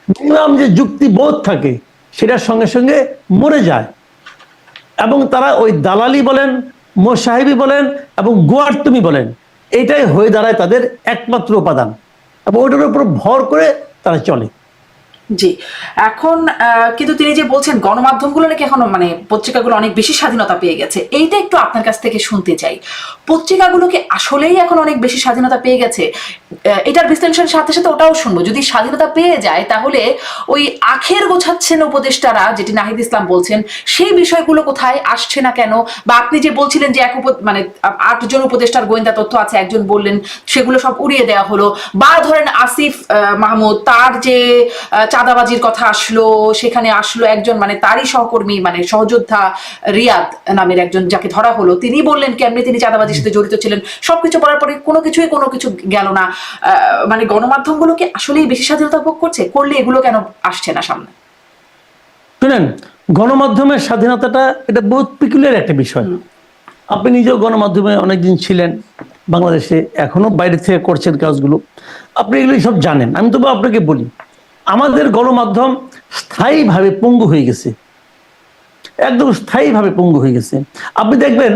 মিনিমাম যে যুক্তিবোধ থাকে, সেটার সঙ্গে সঙ্গে মরে যায়। এবং তারা ওই দালালি বলেন, মোসাহেবি বলেন এবং গোয়ার তুমি বলেন, এটাই হয়ে দাঁড়ায় তাদের একমাত্র উপাদান, এবং ওইটার উপর ভর করে তারা চলে। জি, এখন কিন্তু তিনি যে বলছেন গণমাধ্যমগুলো নাকি এখনো মানে পত্রিকাগুলো অনেক বেশি স্বাধীনতা পেয়ে গেছে, এইটা একটু আপনার কাছ থেকে শুনতে চাই। পত্রিকাগুলো কি আসলেই এখন অনেক বেশি স্বাধীনতা পেয়ে গেছে? এটার বিশ্লেষণের সাথে সাথে ওটাও শুনবো, যদি স্বাধীনতা পেয়ে যায় তাহলে ওই আখের গোছাচ্ছেন উপদেষ্টারা, যেটি নাহিদ ইসলাম বলছেন, সেই বিষয়গুলো কোথায় আসছে না কেন? বা আপনি যে বলছিলেন যে মানে 8 জন উপদেষ্টার গোয়েন্দা তথ্য আছে, একজন বললেন সেগুলো সব উড়িয়ে দেওয়া হলো, বা ধরেন আসিফ মাহমুদ তার যে চাঁদাবাজির কথা আসলো, সেখানে আসলো একজন মানে তারই সহকর্মী মানে সহযোদ্ধা রিয়াদ নামের একজন যাকে ধরা হলো, তিনি বললেন কেমনি তিনি চাঁদাবাজির সাথে জড়িত ছিলেন। সবকিছু বলার পরে কোনো কিছু গেল না। মানে গণমাধ্যমগুলো কি আসলেই বেশি স্বাধীনতা ভোগ করছে? করলে এগুলো কেন আসছে না সামনে? শুনেন, গণমাধ্যমের স্বাধীনতাটা এটা বহুত পিকুলিয়ার একটা বিষয়। আপনি নিজেও গণমাধ্যমে অনেকদিন ছিলেন বাংলাদেশে, এখনো বাইরে থেকে করছেন কাজগুলো, আপনি এগুলো সব জানেন। আমি তবু আপনাকে বলি, আমাদের গণমাধ্যম স্থায়ীভাবে পঙ্গু হয়ে গেছে, একদম স্থায়ীভাবে পঙ্গু হয়ে গেছে। আপনি দেখবেন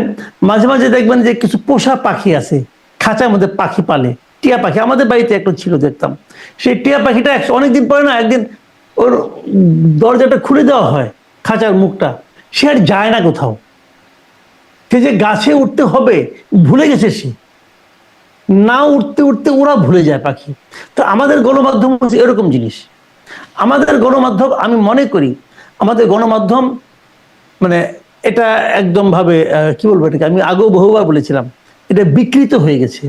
মাঝে মাঝে দেখবেন যে কিছু পোষা পাখি আছে, খাঁচার মধ্যে পাখি পালে, টিয়া পাখি। আমাদের বাড়িতে একটা ছিল, দেখতাম সেই টিয়া পাখিটা অনেকদিন পরে না একদিন ওর দরজাটা খুলে দেওয়া হয়, খাঁচার মুখটা, সে আর যায় না কোথাও। সে যে গাছে উঠতে হবে ভুলে গেছে, সে না উঠতে উঠতে ওরা ভুলে যায় পাখি। তো আমাদের গণমাধ্যম হচ্ছে এরকম জিনিস। আমাদের গণমাধ্যম, আমি মনে করি আমাদের গণমাধ্যম মানে এটা একদম ভাবে কি বলবো, এটাকে আমি আগেও বহুবার বলেছিলাম, এটা বিকৃত হয়ে গেছে।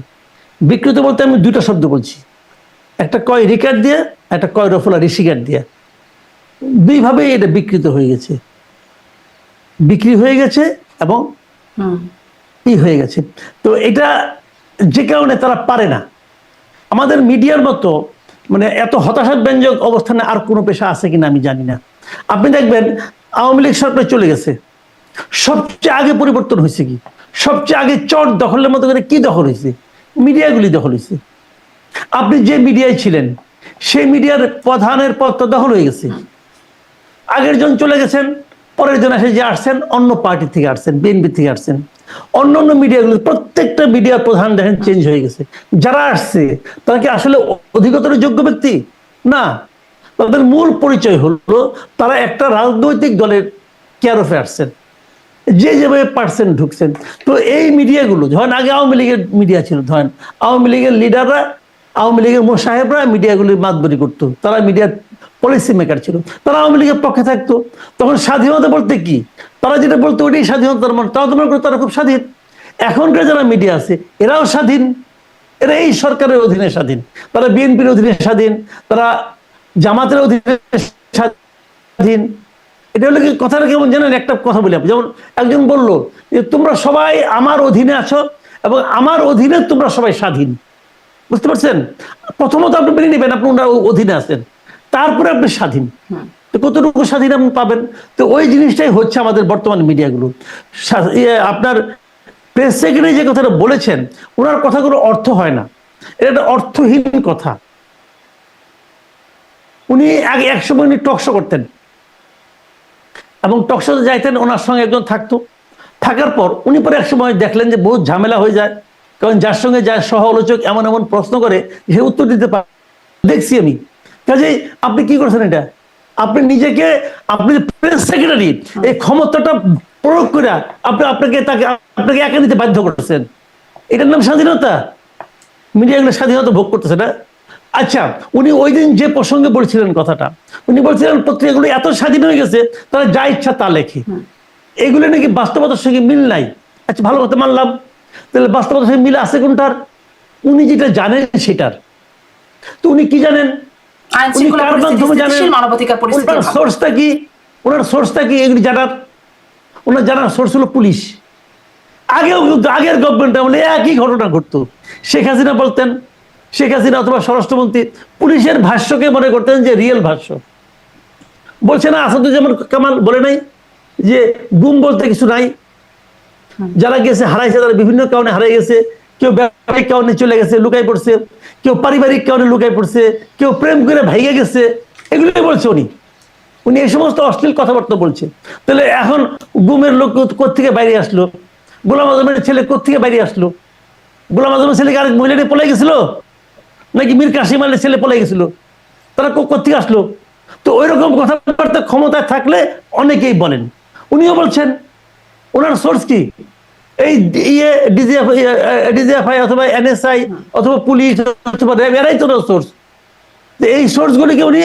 বিকৃত বলতে আমি দুইটা শব্দ বলছি, একটা কয় রিকার্ড দিয়ে, একটা কয় রফলা ঋষিকার দিয়ে, দুইভাবে এটা বিকৃত হয়ে গেছে, বিক্রি হয়ে গেছে এবং হয়ে গেছে। তো এটা যে কারণে তারা পারে না। আমাদের মিডিয়ার মতো মানে এত হতাশাব্যঞ্জক অবস্থানে আর কোনো পেশা আছে কিনা আমি জানি না। আপনি দেখবেন আওয়ামী লীগ সরকার চলে গেছে, সবচেয়ে আগে পরিবর্তন হয়েছে কি, সবচেয়ে আগে চট দখলের মতো করে কি দখল হয়েছে, মিডিয়াগুলি দখল হয়েছে। আপনি যে মিডিয়ায় ছিলেন সেই মিডিয়ার প্রধানের পদটা দখল হয়ে গেছে। আগের জন চলে গেছেন, পরের জন এসে যে আসছেন অন্য পার্টি থেকে আসছেন, বিএনপি থেকে আসছেন। অন্য অন্য মিডিয়াগুলো প্রত্যেকটা মিডিয়ার প্রধান দেখেন চেঞ্জ হয়ে গেছে। যারা আসছে তারা কি আসলে অধিকতর যোগ্য ব্যক্তি না, তাদের মূল পরিচয় হলো তারা একটা রাজনৈতিক দলের কেয়ার অফে আসছেন, যে যেভাবে পারছেন ঢুকছেন। তো এই মিডিয়াগুলো ধরেন আগে আওয়ামী লীগের মিডিয়া ছিল, ধরেন আওয়ামী লীগের লিডাররা, আওয়ামী লীগের মোসাহেবরা মিডিয়াগুলির মাতবরি করতো, তারা মিডিয়ার পলিসি মেকার ছিল, তারা আওয়ামী লীগের পক্ষে থাকতো। তখন স্বাধীনতা বলতে কি, তারা যেটা বলতো ওইটাই স্বাধীনতার মানে, তারা তো মনে করতো তারা খুব স্বাধীন। এখনকার যারা মিডিয়া আছে এরাও স্বাধীন, এরা এই সরকারের অধীনে স্বাধীন, তারা বিএনপির অধীনে স্বাধীন, তারা জামাতের অধীনে স্বাধীন। এটা হলো কি, কথাটা কেমন জানেন, একটা কথা বলি আপনি, যেমন একজন বলল যে তোমরা সবাই আমার অধীনে আছো এবং আমার অধীনে তোমরা সবাই স্বাধীন। বুঝতে পারছেন? প্রথমত আপনি মেনে নেবেন আপনি ওনার অধীনে আছেন, তারপরে আপনি স্বাধীন। তো কতটুকু স্বাধীন আপনি পাবেন? তো ওই জিনিসটাই হচ্ছে আমাদের বর্তমান মিডিয়াগুলো। আপনার প্রেস সেক্রেটারি যে কথাটা বলেছেন, ওনার কথাগুলো অর্থ হয় না, এটা একটা অর্থহীন কথা। উনি আগে একসময় উনি টকশো করতেন এবং টকশোতে যাইতেন, ওনার সঙ্গে একজন থাকতো, থাকার পর উনি পরে একসময় দেখলেন যে বহুত ঝামেলা হয়ে যায়, কারণ যার সঙ্গে যার সহ আলোচক এমন এমন প্রশ্ন করে সে উত্তর দিতে পারে, দেখছি আমি। কাজেই আপনি কি করছেন, এটা আপনি নিজেকে, আপনি প্রেস সেক্রেটারি, এই ক্ষমতাটা প্রয়োগ করে আপনাকে একা নিতে বাধ্য করতেছেন। এটার নাম স্বাধীনতা? মিডিয়াগুলো স্বাধীনতা ভোগ করতেছে না। আচ্ছা, উনি ওই দিন যে প্রসঙ্গে বলছিলেন কথাটা, উনি বলছিলেন পত্রিকাগুলো এত স্বাধীন হয়ে গেছে তারা যা ইচ্ছা তা লেখে, এগুলো নাকি বাস্তবতার সঙ্গে মিল নাই। আচ্ছা, ভালো কথা মানলাম, তাহলে বাস্তবতার সঙ্গে মিল আছে কোনটার? উনি যেটা জানেন সেটার। তো উনি কি জানেন, উনি কার মাধ্যমে জানেন, ওনার সোর্সটা কি, ওনার সোর্সটা কি এগুলি জানার? ওনার জানার সোর্স হলো পুলিশ। আগেও কিন্তু আগের গভর্নমেন্টে বলে একই ঘটনা ঘটতো। শেখ হাসিনা বলতেন, শেখ হাসিনা অথবা স্বরাষ্ট্রমন্ত্রী পুলিশের ভাষ্যকে মনে করতেন যে রিয়েল ভাষ্য। বলছে না আসাদুজ্জামান কামাল বলে নাই যে গুম বলতে কিছু নাই, যারা গেছে হারাইছে, তারা বিভিন্ন কারণে হারাই গেছে, কেউ ব্যবসায়িক কারণে চলে গেছে লুকাই পড়ছে, কেউ পারিবারিক কারণে লুকাই পড়ছে, কেউ প্রেম করে ভাইগে গেছে, এগুলোই বলছে উনি। উনি এই সমস্ত অশ্লীল কথাবার্তা বলছে। তাহলে এখন গুমের লোক কোত্থেকে বাইরে আসলো? গোলাম আজমের ছেলে কোত্থেকে বাইরে আসলো? গোলাম আজমের ছেলেকে আরেক মহিলা নিয়ে পলাই গেছিল, নাকি মীর কাসিম আলীর ছেলে পলাই গেছিল? তারা কোত্থেকে আসলো? তো ওই রকম কথাবার্তা ক্ষমতায় থাকলে অনেকেই বলেন, উনিও বলছেন। ওনার সোর্স কি? এই ডিজিএফআই অথবা এনএসআই অথবা পুলিশ অথবা র্যাব, এরাই তো সোর্স। এই সোর্সগুলিকে উনি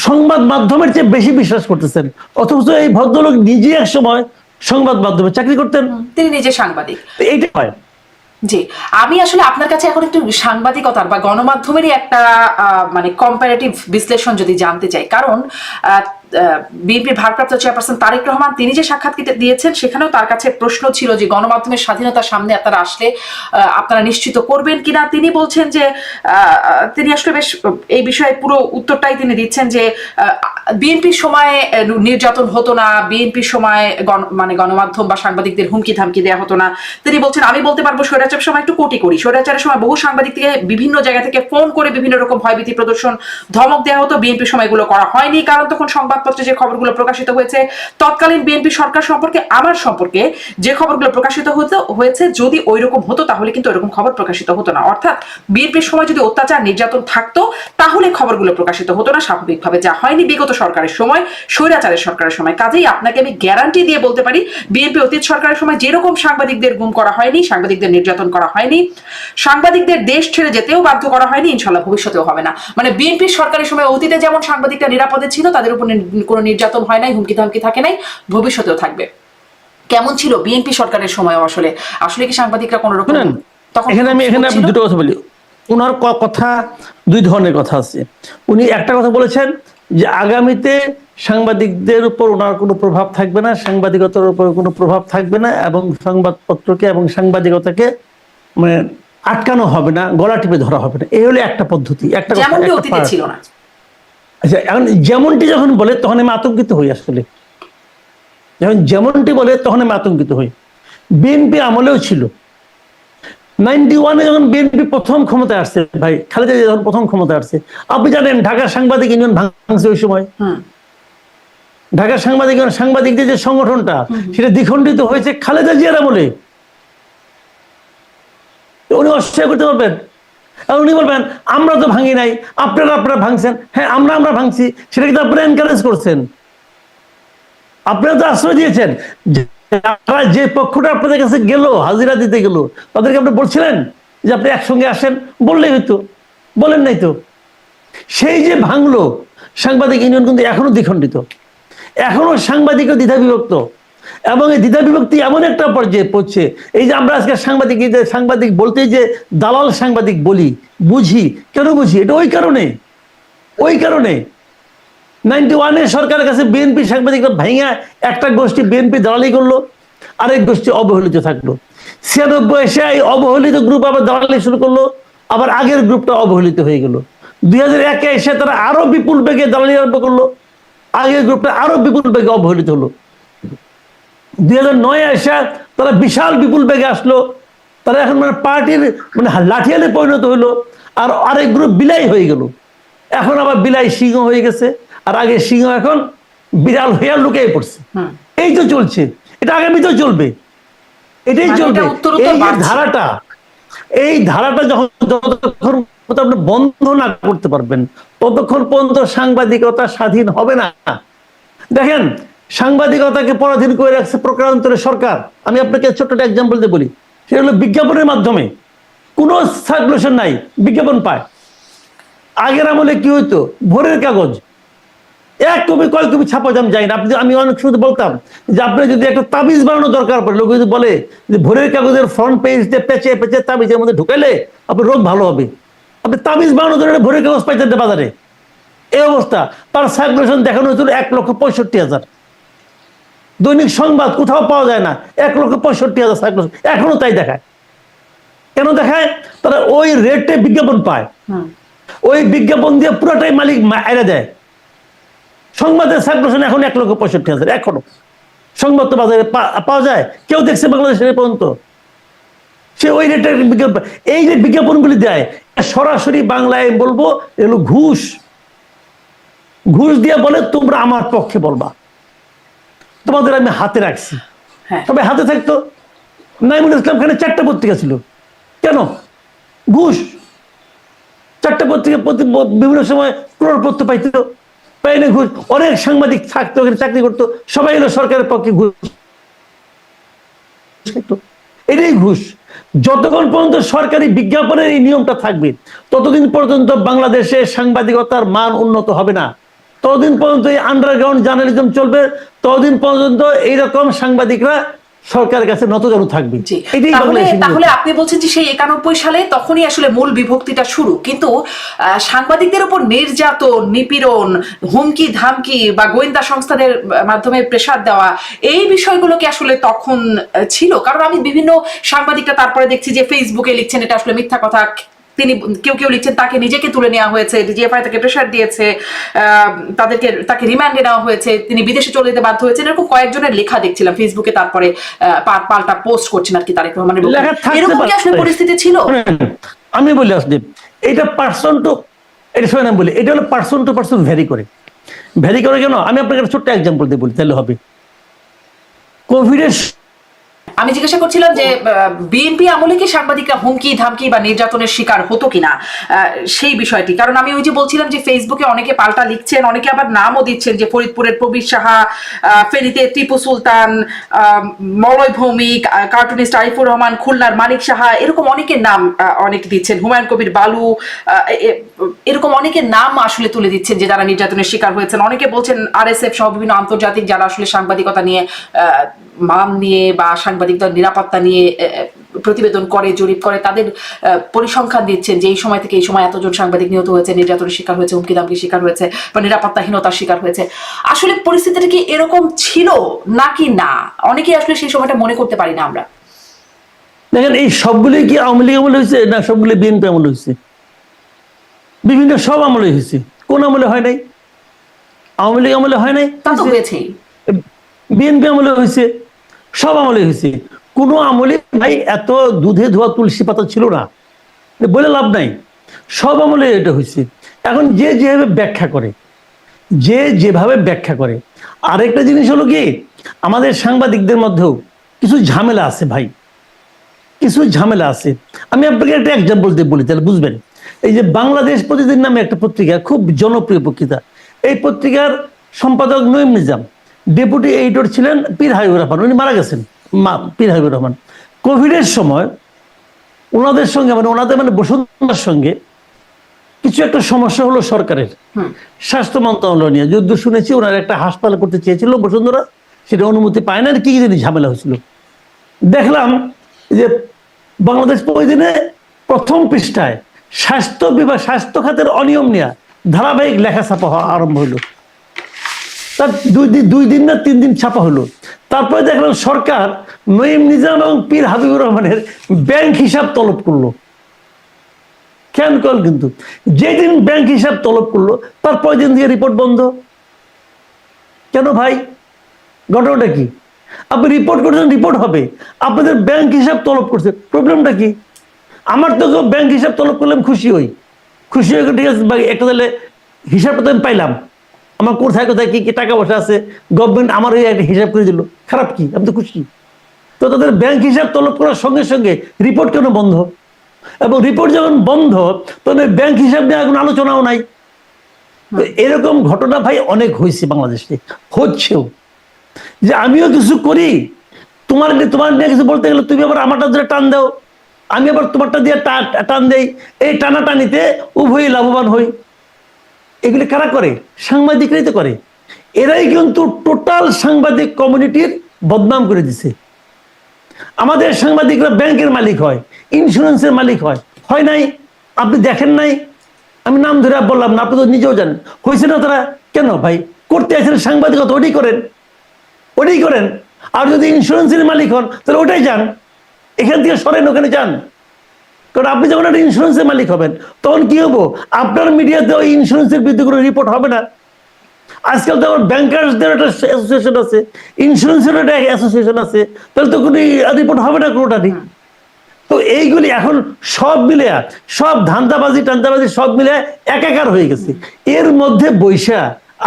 সংবাদ মাধ্যমের চেয়ে বেশি বিশ্বাস করতেছেন, অথচ এই ভদ্রলোক নিজে এক সময় সংবাদ মাধ্যমে চাকরি করতেন, তিনি নিজে সাংবাদিক। এইটা হয়। জি, আমি আসলে আপনার কাছে এখন একটু সাংবাদিকতার বা গণমাধ্যমেরই একটা মানে কম্পারেটিভ বিশ্লেষণ যদি জানতে চাই, কারণ বিএনপির ভারপ্রাপ্ত চেয়ারপারসন তারেক রহমান তিনি যে সাক্ষাৎ দিয়েছেন সেখানেও তার কাছে প্রশ্ন ছিল যে গণমাধ্যমের স্বাধীনতার সামনে আপনারা আসলে আপনারা নিশ্চিত করবেন কিনা। তিনি বলছেন যে তিনি আসলে বেশ এই বিষয়ে পুরো উত্তরটাই তিনি দিচ্ছেন যে বিএনপির সময় নির্যাতন হতো না, বিএনপির সময় মানে গণমাধ্যম বা সাংবাদিকদের হুমকি ধামকি দেওয়া হতো না। তিনি বলছেন আমি বলতে পারবো স্বৈরাচারের সময় একটু কোটি করি, স্বৈরাচারের সময় বহু সাংবাদিক থেকে বিভিন্ন জায়গা থেকে ফোন করে বিভিন্ন রকম ভয়ভীতি প্রদর্শন ধমক দেওয়া হতো, বিএনপির সময় এগুলো করা হয়নি, কারণ তখন সংবাদ সংবাদপত্রে যে খবরগুলো প্রকাশিত হয়েছে তৎকালীন বিএনপি সরকার সম্পর্কে, আমার সম্পর্কে যে খবরগুলো প্রকাশিত হয়েছে, যদি ওই রকম হতো তাহলে কিন্তু ওইরকম খবর প্রকাশিত হতো না। অর্থাৎ বিএনপির সময় যদি অত্যাচার নির্যাতন থাকতো তাহলে খবরগুলো প্রকাশিত হতো না স্বাভাবিকভাবে, যা হয়নি বিগত সরকারের সময়, স্বৈরাচারের সরকারের সময়। কাজেই আপনাকে আমি গ্যারান্টি দিয়ে বলতে পারি বিএনপি অতীত সরকারের সময় যেরকম সাংবাদিকদের গুম করা হয়নি, সাংবাদিকদের নির্যাতন করা হয়নি, সাংবাদিকদের দেশ ছেড়ে যেতেও বাধ্য করা হয়নি, ইনশাল্লাহ ভবিষ্যতেও হবে না। মানে বিএনপির সরকারের সময় অতীতে যেমন সাংবাদিকরা নিরাপদে ছিল, তাদের উপর কোনো নির্যাতন হয় নাই, হুমকি ধামকি থাকে নাই, ভবিষ্যতেও থাকবে। কেমন ছিল বিএনপি সরকারের সময়? আসলে আসলে কি সাংবাদিকরা কোনো রকম তখন? এখানে আমি দুটো কথা বলি। ওনার কথা দুই ধরনের কথা আছে। উনি একটা কথা বলেছেন যে আগামীতে সাংবাদিকদের উপর ওনার কোনো প্রভাব থাকবে না, সাংবাদিকতার উপর কোনো প্রভাব থাকবে না, এবং সংবাদপত্রকে এবং সাংবাদিকতাকে মানে আটকানো হবে না, গলা টিপে ধরা হবে না। এই হলো একটা পদ্ধতি, একটা যেমনটি অতীতে ছিল না। আচ্ছা, এখন যেমনটি যখন বলে তখন আমি আতঙ্কিত হই। আসলে যখন যেমনটি বলে তখন আমি আতঙ্কিত হই। বিএনপি আমলেও ছিল। 91-এ যখন বিএনপি প্রথম ক্ষমতায় আসছে, ভাই খালেদা জিয়া যখন প্রথম ক্ষমতায় আসছে, আপনি জানেন ঢাকা সাংবাদিক ইউনিয়ন ভাঙছে ওই সময়। ঢাকা সাংবাদিকদের যে সংগঠনটা, সেটা দ্বিখণ্ডিত হয়েছে খালেদা জিয়ার আমলে। উনি অস্বীকার করতে পারবেন? উনি বলবেন আমরা তো ভাঙি নাই, আপনারা ভাঙছেন। হ্যাঁ, আমরা ভাঙছি, সেটা কিন্তু আপনারা এনকারেজ করছেন, আপনারা তো আশ্রয় দিয়েছেন। যে পক্ষটা আপনাদের কাছে গেল, হাজিরা দিতে গেল, তাদেরকে আপনি বলছিলেন যে আপনি একসঙ্গে আসেন, বললেই হইতো, বলেন নাই তো। সেই যে ভাঙলো সাংবাদিক ইউনিয়ন কিন্তু এখনো দ্বিখণ্ডিত, এখনো সাংবাদিকও দ্বিধা বিভক্ত, এবং এই দ্বিধা বিভক্তি এমন একটা পর্যায়ে পড়ছে। এই যে আমরা আজকে সাংবাদিক বলতে যে দালাল সাংবাদিক বলি, বুঝি কেন বুঝি? এটা ওই কারণে 91-এ সরকারের কাছে বিএনপি সাংবাদিকরা ভাইঙা একটা গোষ্ঠী বিএনপি দালালি করলো, আরেক গোষ্ঠী অবহেলিত থাকলো। 96 এসে এই অবহেলিত গ্রুপ আবার দালালি শুরু করলো, আবার আগের গ্রুপটা অবহেলিত হয়ে গেল। 2001-এ এসে তারা আরো বিপুল বেগে দালালি আরম্ভ করলো, আগের গ্রুপটা আরো বিপুল বেগে অবহেলিত হলো। 2009-এ এসে তারা বিশাল বিপুল বেগে আসলো, তারা এখন মানে পার্টির মানে লাঠিয়ালে পরিণত হইলো, আর আরেক গ্রুপ বিলাই হয়ে গেল। এখন আবার বিলাই সিংহ হয়ে গেছে, আর আগে সিংহ এখন বিড়াল হইয়া লুকিয়ে পড়ছে। এই তো চলছে, এটা আগামীতেও চলবে, এটাই চলবে। এই ধারাটা যতক্ষণ আপনি বন্ধ না করতে পারবেন, ততক্ষণ পর্যন্ত সাংবাদিকতা স্বাধীন হবে না। দেখেন, সাংবাদিকতাকে পরাধীন করে রাখছে প্রকারান্তরে সরকার। আমি আপনাকে ছোট্ট একটা এক্সাম্পল দিয়ে বলি, সেটা হলো বিজ্ঞাপনের মাধ্যমে কোনো সার্কুলেশন নাই, বিজ্ঞাপন পায়। আগের আমলে কি হইতো? ভোরের কাগজ এক কপি কয়েক কপি ছাপা আমি যাই না। আমি অনেক সময় বলতাম যে আপনি যদি একটা তাবিজ বানানো দরকার পড়ে, লোক যদি বলে যে ভোরের কাগজের ফ্রন্ট পেজে পেঁচে পেঁচে তাবিজের মধ্যে ঢুকাইলে আপনার রোগ ভালো হবে, আপনি তাবিজ বানানোর জন্য ভোরের কাগজ পাইতেন বাজারে। এই অবস্থা। তার সার্কুলেশন দেখানো হয়েছিল 1,65,000। দৈনিক সংবাদ কোথাও পাওয়া যায় না, 1,65,000 সার্কুলেশন এখনো তাই দেখায়। কেন দেখায়? তারা ওই রেটে বিজ্ঞাপন পায়, ওই বিজ্ঞাপন দিয়ে পুরোটাই মালিক এড়ে দেয়। সংবাদের সার্কুলেশন এখন 1,65,000 এখনো সংবাদ তো বাজারে পাওয়া যায়, কেউ দেখছে বাংলাদেশের পর্যন্ত? সে ওই রেটের বিজ্ঞাপন। এই যে বিজ্ঞাপনগুলি দেয় সরাসরি বাংলায় বলবো এগুলো ঘুষ দিয়ে বলে তোমরা আমার পক্ষে বলবা, তোমাদের আমি হাতে রাখছি। সবাই হাতে থাকতো। নাইমুল ইসলাম খানের 4টা পত্রিকা ছিল, কেন? ঘুষ। 4টা পত্রিকা বিভিন্ন সময় ক্রোড়পত্র পাইতো, পাইলে ঘুষ। অনেক সাংবাদিক থাকতো, চাকরি করতো, সবাই হলো সরকারের পক্ষে ঘুষ। এটাই ঘুষ। যতক্ষণ পর্যন্ত সরকারি বিজ্ঞাপনের এই নিয়মটা থাকবে, ততদিন পর্যন্ত বাংলাদেশে সাংবাদিকতার মান উন্নত হবে না। ততদিন পর্যন্ত এই আন্ডারগ্রাউন্ড জার্নালিজম চলবে, ততদিন পর্যন্ত এইরকম সাংবাদিকরা সরকারের কাছে নতজানু থাকবে। তাহলে আপনি বলছেন যে সেই 91 সালে তখনই আসলে মূল বিভক্তিটা শুরু, কিন্তু সাংবাদিকদের উপর নির্যাতন, নিপীড়ন, হুমকি ধামকি বা গোয়েন্দা সংস্থাদের মাধ্যমে প্রেসার দেওয়া, এই বিষয়গুলো কি আসলে তখন ছিল? কারণ আমি বিভিন্ন সাংবাদিকরা তারপরে দেখছি যে ফেসবুকে লিখছেন এটা আসলে মিথ্যা কথা, তিনি কেউ লিখছেন তাকে নিজেকে তুলে নেওয়া হয়েছে, ডিজিএফআই তাকে প্রেসার দিয়েছে, তাকে রিমান্ডে নেওয়া হয়েছে, তিনি বিদেশে চলে যেতে বাধ্য হয়েছেন, এরকম কয়েকজনের লেখা দেখছিলাম ফেসবুকে, তারপরে পাল্টা পোস্ট করছেন আর কি তারেক রহমানের। এরকম কি আসলে পরিস্থিতি ছিল? আমি বলি আসলে এটা পার্সন টু, এটা শোনেন বলি, এটা হলো পার্সন টু পার্সন ভ্যারি করে। ভ্যারি করে কেন? আমি আপনাকে একটা ছোট্ট এক্সাম্পল দিয়ে বলি, তাহলে হবে। কোভিডের আমি জিজ্ঞাসা করছিলাম যে বিএনপি আমলে কি সাংবাদিকরা হুমকি ধামকি বা নির্যাতনের শিকার হতো কিনা, সেই বিষয়টি। কারণ আমি ওই যে বলছিলাম যে ফেসবুকে অনেকে পাল্টা লিখছেন, অনেকে আবার নামও দিচ্ছেন, যে ফরিদপুরের প্রবীর সাহা, ফেনীতে টিপু সুলতান, মলয় ভৌমিক, কার্টুনিস্ট আরিফুর রহমান, খুলনার মানিক সাহা, এরকম অনেকের নাম অনেকে দিচ্ছেন, হুমায়ুন কবির বালু, এরকম অনেকের নাম আসলে তুলে দিচ্ছেন যে যারা নির্যাতনের শিকার হয়েছেন। অনেকে বলছেন আরএসএফ সহ বিভিন্ন আন্তর্জাতিক যারা আসলে সাংবাদিকতা নিয়ে মান নিয়ে বা সাংবাদিকদের নিরাপত্তা নিয়ে প্রতিবেদন করে, জরিপ করে, তাদের পরিসংখ্যান দিচ্ছেন যে এই সময় থেকে এই সময় এতজন সাংবাদিক নিহত হয়েছে, নির্যাতনের শিকার হয়েছে, হুমকি দামকির শিকার হয়েছে বা নিরাপত্তাহীনতার শিকার হয়েছে। আসলে পরিস্থিতিটা কি এরকম ছিল নাকি না, অনেকেই আসলে সেই সময়টা মনে করতে পারি না আমরা। দেখেন, এই সবগুলি কি আওয়ামী লীগ আমলে হয়েছে না সবগুলি বিএনপি আমলে হয়েছে? বিভিন্ন সব আমলে হয়েছে। কোন আমলে হয় নাই? আওয়ামী লীগ আমলে হয় নাই, তা তো হয়েছেই। বিএনপি আমলে হয়েছে, সব আমলে হয়েছে। কোন আমলে ভাই এত দুধে ধোয়া তুলসী পাতা ছিল না, বলে লাভ নাই। সব আমলে এটা হয়েছে। এখন যে যেভাবে ব্যাখ্যা করে, যে যেভাবে ব্যাখ্যা করে। আরেকটা জিনিস হলো কি, আমাদের সাংবাদিকদের মধ্যেও কিছু ঝামেলা আছে ভাই, কিছু ঝামেলা আছে। আমি আপনাকে একটা এক্সাম্পল দিয়ে বলি, তাহলে বুঝবেন। এই যে বাংলাদেশ প্রতিদিন নামে একটা পত্রিকা, খুব জনপ্রিয় পত্রিকা, এই পত্রিকার সম্পাদক নঈম নিজাম, ডেপুটি এডিটর ছিলেন পীর হাবিবুর রহমান, উনি মারা গেছেন, পীর হাবিবুর রহমান। কোভিডের সময় ওনাদের সঙ্গে ওনাদের বসুন্ধরার সঙ্গে কিছু একটা সমস্যা হলো সরকারের, স্বাস্থ্য মন্ত্রণালয় নিয়ে। যদ্দূর শুনেছি ওনারা একটা হাসপাতাল করতে চেয়েছিল বসুন্ধরা, সেটা অনুমতি পায় না, কি কি জানি ঝামেলা হয়েছিল। দেখলাম যে বাংলাদেশ প্রতিদিনে প্রথম পৃষ্ঠায় স্বাস্থ্য বিভাগ, স্বাস্থ্য খাতের অনিয়ম নিয়ে ধারাবাহিক লেখা ছাপা হওয়া আরম্ভ হলো। তার দুই দিন না 3 দিন ছাপা হলো। তারপরে দেখলাম সরকার নঈম নিজাম এবং পীর হাবিবুর রহমানের ব্যাংক হিসাব তলব করলো। খেয়াল করেন, কিন্তু যেদিন ব্যাংক হিসাব তলব করলো তারপর দিন দিয়ে রিপোর্ট বন্ধ। কেন ভাই? ঘটনাটা কি? আপনি রিপোর্ট করছেন, রিপোর্ট হবে, আপনাদের ব্যাংক হিসাব তলব করছে, প্রবলেমটা কি? আমার তো ব্যাংক হিসাব তলব করলাম, খুশি হই, খুশি হয়ে ঠিক আছে ভাই, একটা তাহলে হিসাবটা তো আমি পাইলাম, আমার কোথায় কোথায় কি কি টাকা পয়সা আছে, গভর্নমেন্ট আমার এই একটা হিসাব করে দিল, খারাপ কি? আমি তো খুশি। তো তাদের ব্যাংক হিসাব তলব করার সঙ্গে সঙ্গে রিপোর্ট কেন বন্ধ? এবং রিপোর্ট যখন বন্ধ, তখন ব্যাংক হিসাব নিয়ে এখন আলোচনাও নাই। তো এরকম ঘটনা ভাই অনেক হয়েছে বাংলাদেশে, হচ্ছেও। যে আমিও কিছু করি, তোমার নিয়ে কিছু বলতে গেলে তুমি আবার আমারটা ধরে টান দাও, আমি আবার তোমারটা দিয়ে টান দেই, এই টানাটানিতে উভয়ই লাভবান হই। এগুলি কারা করে? সাংবাদিকরাই তো করে। এরাই কিন্তু টোটাল সাংবাদিক কমিউনিটির বদনাম করে দিছে। আমাদের সাংবাদিকরা ব্যাংকের মালিক হয়, ইন্স্যুরেন্সের মালিক হয়, হয় নাই? আপনি দেখেন নাই? আমি নাম ধরে বললাম না, আপনি তো নিজেও জানেন হয়েছে না। তারা কেন ভাই করতে আসেন সাংবাদিকতা? ওটাই করেন, ওটাই করেন। আর যদি ইন্স্যুরেন্সের মালিক হন তাহলে ওটাই যান, এখান থেকে সরেন, ওখানে যান। কারণ আপনি যখন একটা ইন্স্যুরেন্সের মালিক হবেন তখন কি হবো, আপনার মিডিয়াতে ওই ইন্স্যুরেন্সের বিরুদ্ধে কোনো রিপোর্ট হবে না। আজকাল তো আবার ব্যাংকার্সদের একটা অ্যাসোসিয়েশন আছে, ইন্স্যুরেন্সের একটা অ্যাসোসিয়েশন আছে, তাহলে তো কোনো রিপোর্ট হবে না কোনোটারই। তো এইগুলি এখন সব মিলে, সব ধান্দাবাজি টান্দাবাজি সব মিলে একাকার হয়ে গেছে। এর মধ্যে বৈশা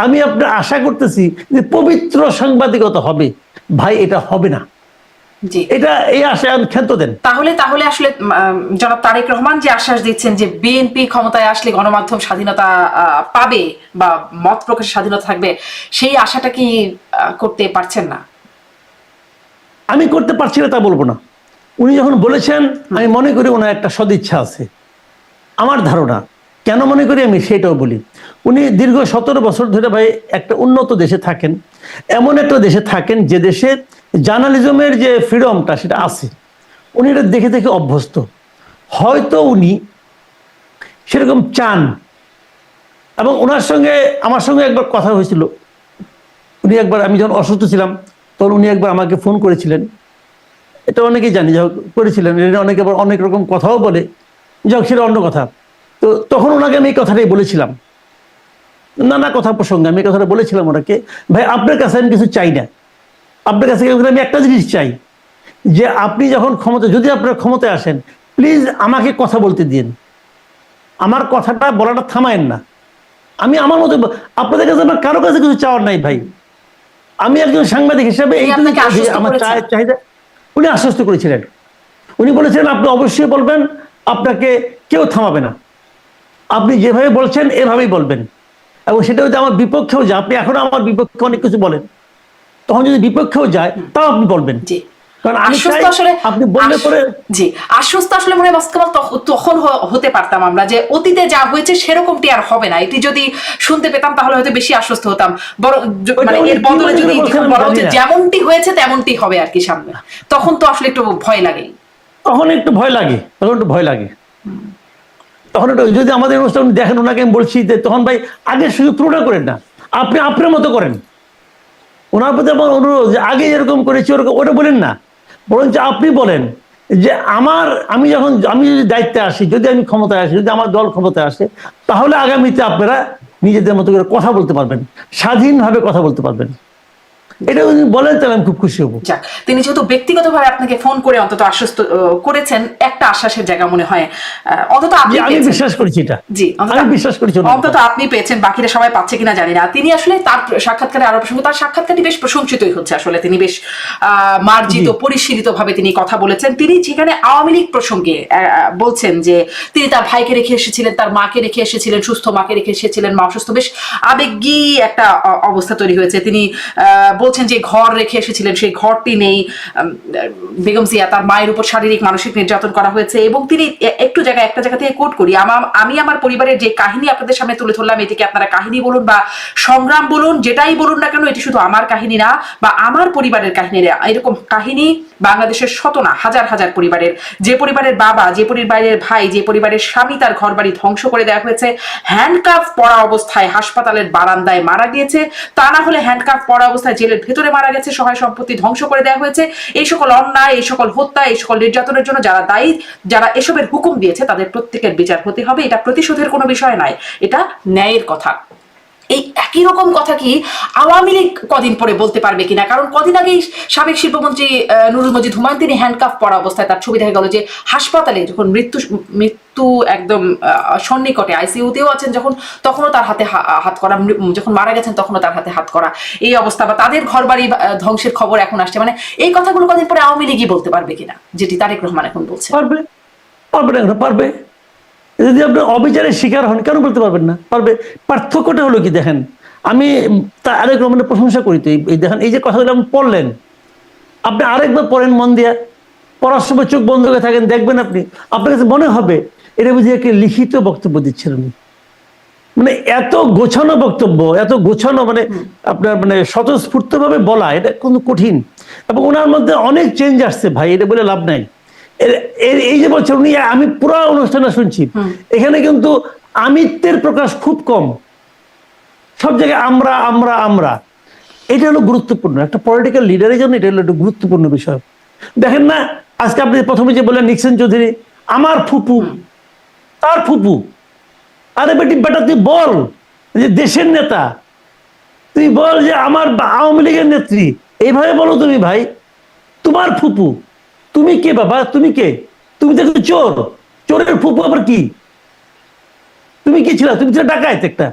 আমি আপনার আশা করতেছি যে পবিত্র সাংবাদিকতা হবে, ভাই এটা হবে না। এটা এই আশা ক্ষেত্র দেন। তাহলে আসলে জনাব তারেক রহমান যে আশ্বাস দিচ্ছেন যে বিএনপি ক্ষমতায় আসলে গণমাধ্যম স্বাধীনতা পাবে বা মত প্রকাশের স্বাধীনতা থাকবে, সেই আশাটা কি করতে পারছেন না? আমি করতে পারছি না তা বলবো না। উনি যখন বলেছেন, আমি মনে করি ওনার একটা সদিচ্ছা আছে। আমার ধারণা, কেন মনে করি আমি সেটাও বলি। উনি দীর্ঘ 17 বছর ধরে ভাই একটা উন্নত দেশে থাকেন, এমন একটা দেশে থাকেন যে দেশে জার্নালিজমের যে ফ্রিডমটা সেটা আছে। উনি এটা দেখে দেখে অভ্যস্ত। হয়তো উনি সেরকম চান। এবং ওনার সঙ্গে আমার সঙ্গে একবার কথা হয়েছিল। উনি একবার, আমি যখন অসুস্থ ছিলাম তখন উনি একবার আমাকে ফোন করেছিলেন, এটা অনেকেই জানি, যা করেছিলেন। অনেকে আবার অনেক রকম কথাও বলে, যাক সেটা অন্য কথা। তো তখন ওনাকে আমি এই কথাটাই বলেছিলাম, নানা কথা প্রসঙ্গে আমি এই কথাটা বলেছিলাম ওনাকে, ভাই আপনার কাছে আমি কিছু চাই না, আপনার কাছে আমি একটা জিনিস চাই, যে আপনি যখন ক্ষমতা, যদি আপনার ক্ষমতায় আসেন, প্লিজ আমাকে কথা বলতে দিন, আমার কথাটা বলাটা থামায়েন না। আমি আমার মতো, আপনাদের কাছে আমার কারো কাছে কিছু চাওয়ার নাই ভাই। আমি একজন সাংবাদিক হিসেবে আমার চাহিদা উনি আশ্বস্ত করেছিলেন। উনি বলেছেন আপনি অবশ্যই বলবেন, আপনাকে কেউ থামাবে না, আপনি যেভাবে বলছেন এভাবেই বলবেন, এবং সেটা যদি আমার বিপক্ষেও যায়, আপনি এখনো আমার বিপক্ষে অনেক কিছু বলেন, তখন যদি বিপক্ষেও যায় তাও আপনি বলবেন। কারণ আমি চাই আপনি বললে পরে জি আশ্বস্ত আসলে মনে হয় মাসুদ কামাল তখন হতে পারতাম আমরা যে অতীতে যা হয়েছে সেরকমটি আর হবে না, এটি যদি শুনতে পেতাম তাহলে হয়তো বেশি আশ্বস্ত হতাম। বড় মানে এর বদলে যদি বলা হচ্ছে যেমনটি হয়েছে তেমনটি হবে আর কি সামনে, তখন তো আসলে একটু ভয় লাগে। তখন একটু ভয় লাগে, তখন একটু যদি আমাদের অনুষ্ঠান দেখেন, ওনাকে আমি বলছি যে তখন ভাই আগে শুধু তুলনা করেন না, আপনি আপনার মতো করেন। ওনার প্রতি আমার অনুরোধ যে আগে যেরকম করেছি ওরকম ওটা বলেন না, বরঞ্চ আপনি বলেন যে আমি যদি দায়িত্বে আসি, যদি আমি ক্ষমতায় আসি, যদি আমার দল ক্ষমতায় আসে, তাহলে আগামীতে আপনারা নিজেদের মতো করে কথা বলতে পারবেন, স্বাধীনভাবে কথা বলতে পারবেন। এটা যদি বলেন তাহলে আমি খুব খুশি হব। যাক, তিনি যেহেতু ব্যক্তিগতভাবে আপনাকে ফোন করে অন্তত আশ্বস্ত করেছেন, একটা আশ্বাসের জায়গা মনে হয় অন্তত আপনি আমি বিশ্বাস করছি এটা। জি আমি বিশ্বাস করছি অন্তত আপনি পেয়েছেন, বাকিরা সবাই পাচ্ছে কিনা জানি না। তিনি আসলে তার সাক্ষাৎকারে আরো প্রসঙ্গ, তার সাক্ষাৎকারটি বেশ প্রশংসিতই হচ্ছে আসলে। তিনি বেশ মার্জিত পরিশীলিত ভাবে তিনি কথা বলেছেন। তিনি যেখানে আওয়ামী লীগ প্রসঙ্গে বলছেন যে তিনি তার ভাইকে রেখে এসেছিলেন, তার মাকে রেখে এসেছিলেন, সুস্থ মাকে রেখে এসেছিলেন, মা অসুস্থ, বেশ আবেগী একটা অবস্থা তৈরি হয়েছে। তিনি বলছেন যে ঘর রেখে এসেছিলেন, সেই ঘরটি নেই। বেগম জিয়া তার মায়ের উপর শারীরিক মানসিক নির্যাতন করা হয়েছে, এবং তিনি একটা জায়গা থেকে কোট করি, আমি আমার পরিবারের যে কাহিনী আপনাদের সামনে তুলে ধরলাম, এটিকে আপনারা কাহিনী বলুন বা সংগ্রাম বলুন, যেটাই বলুন না কেন, এটি শুধু আমার কাহিনী না বা আমার পরিবারের কাহিনী না। এরকম কাহিনী বাংলাদেশের শত না হাজার হাজার পরিবারের, যে পরিবারের বাবা, যে পরিবারের ভাই, যে পরিবারের স্বামী তার ঘর বাড়ি ধ্বংস করে দেওয়া হয়েছে, হ্যান্ডকাফ পরা অবস্থায় হাসপাতালের বারান্দায় মারা গিয়েছে, তা না হলে হ্যান্ডকাফ পরা অবস্থায় জেলের ভেতরে মারা গেছে, সহায় সম্পত্তি ধ্বংস করে দেওয়া হয়েছে। এই সকল অন্যায়, এই সকল হত্যা, এই সকল নির্যাতনের জন্য যারা দায়ী, যারা এসবের হুকুম দিয়েছে, তাদের প্রত্যেকের বিচার হতে হবে। এটা প্রতিশোধের কোনো বিষয় নয়, এটা ন্যায়ের কথা। এই একই রকম কথা কি আওয়ামী লীগ কদিন পরে বলতে পারবে কিনা? কারণ কদিন আগেই সাবেক শিল্পমন্ত্রী নুরুল মজিদ হুমায়ুন, তিনি হ্যান্ডকাফ পরা অবস্থায় তার ছবি দেখা গেল যে হাসপাতালে যখন মৃত্যু একদম সন্নিকটে, আইসিইউতেও আছেন যখন, তখনও তার হাতে হাত করা, যখন মারা গেছেন তখনও তার হাতে হাত করা, এই অবস্থা। বা তাদের ঘর বাড়ি ধ্বংসের খবর এখন আসছে। মানে এই কথাগুলো কদিন পরে আওয়ামী লীগই বলতে পারবে কিনা, যেটি তারেক রহমান এখন বলছে? পারবে। যদি আপনি অবিচারের শিকার হন, কেন বলতে পারবেন না? পারবে। পার্থক্যটা হলো কি দেখেন, আমি তারেক রহমানের প্রশংসা করি তো, এই দেখেন এই যে কথাগুলো আপনি পড়লেন, আপনি আরেকবার পড়েন মন দিয়া, পড়ার সময় চোখ বন্ধ করে থাকেন, দেখবেন আপনি, আপনার কাছে মনে হবে এটা বুঝি একটা লিখিত বক্তব্য দিচ্ছেন উনি। মানে এত গোছানো বক্তব্য, এত গোছানো, মানে আপনার মানে স্বতঃস্ফূর্ত ভাবে বলা, এটা কিন্তু কঠিন। এবং ওনার মধ্যে অনেক চেঞ্জ আসছে ভাই, এটা বলে লাভ নাই। এই যে বলছেন উনি, আমি পুরো অনুষ্ঠানে শুনছি, এখানে কিন্তু আমিত্বের প্রকাশ খুব কম, সব জায়গায় আমরা আমরা আমরা। এটা হলো গুরুত্বপূর্ণ, একটা পলিটিক্যাল লিডারের জন্য এটা হলো একটা গুরুত্বপূর্ণ বিষয়। দেখেন না, আজকে আপনি প্রথমে যে বললেন নিক্সন চৌধুরী আমার ফুপু, তার ফুপু। আরে বেটা তুই বল যে দেশের নেতা, তুই বল যে আমার আওয়ামী লীগের নেত্রী, এইভাবে বলো তুমি ভাই, তোমার ফুপু। তুমি কে বাবা? তুমি কে? তুমি তো চোর, চোরের ফুপু আবার কি? তুমি কি ছিল? তুমি ছিল ডাকাইত একটা।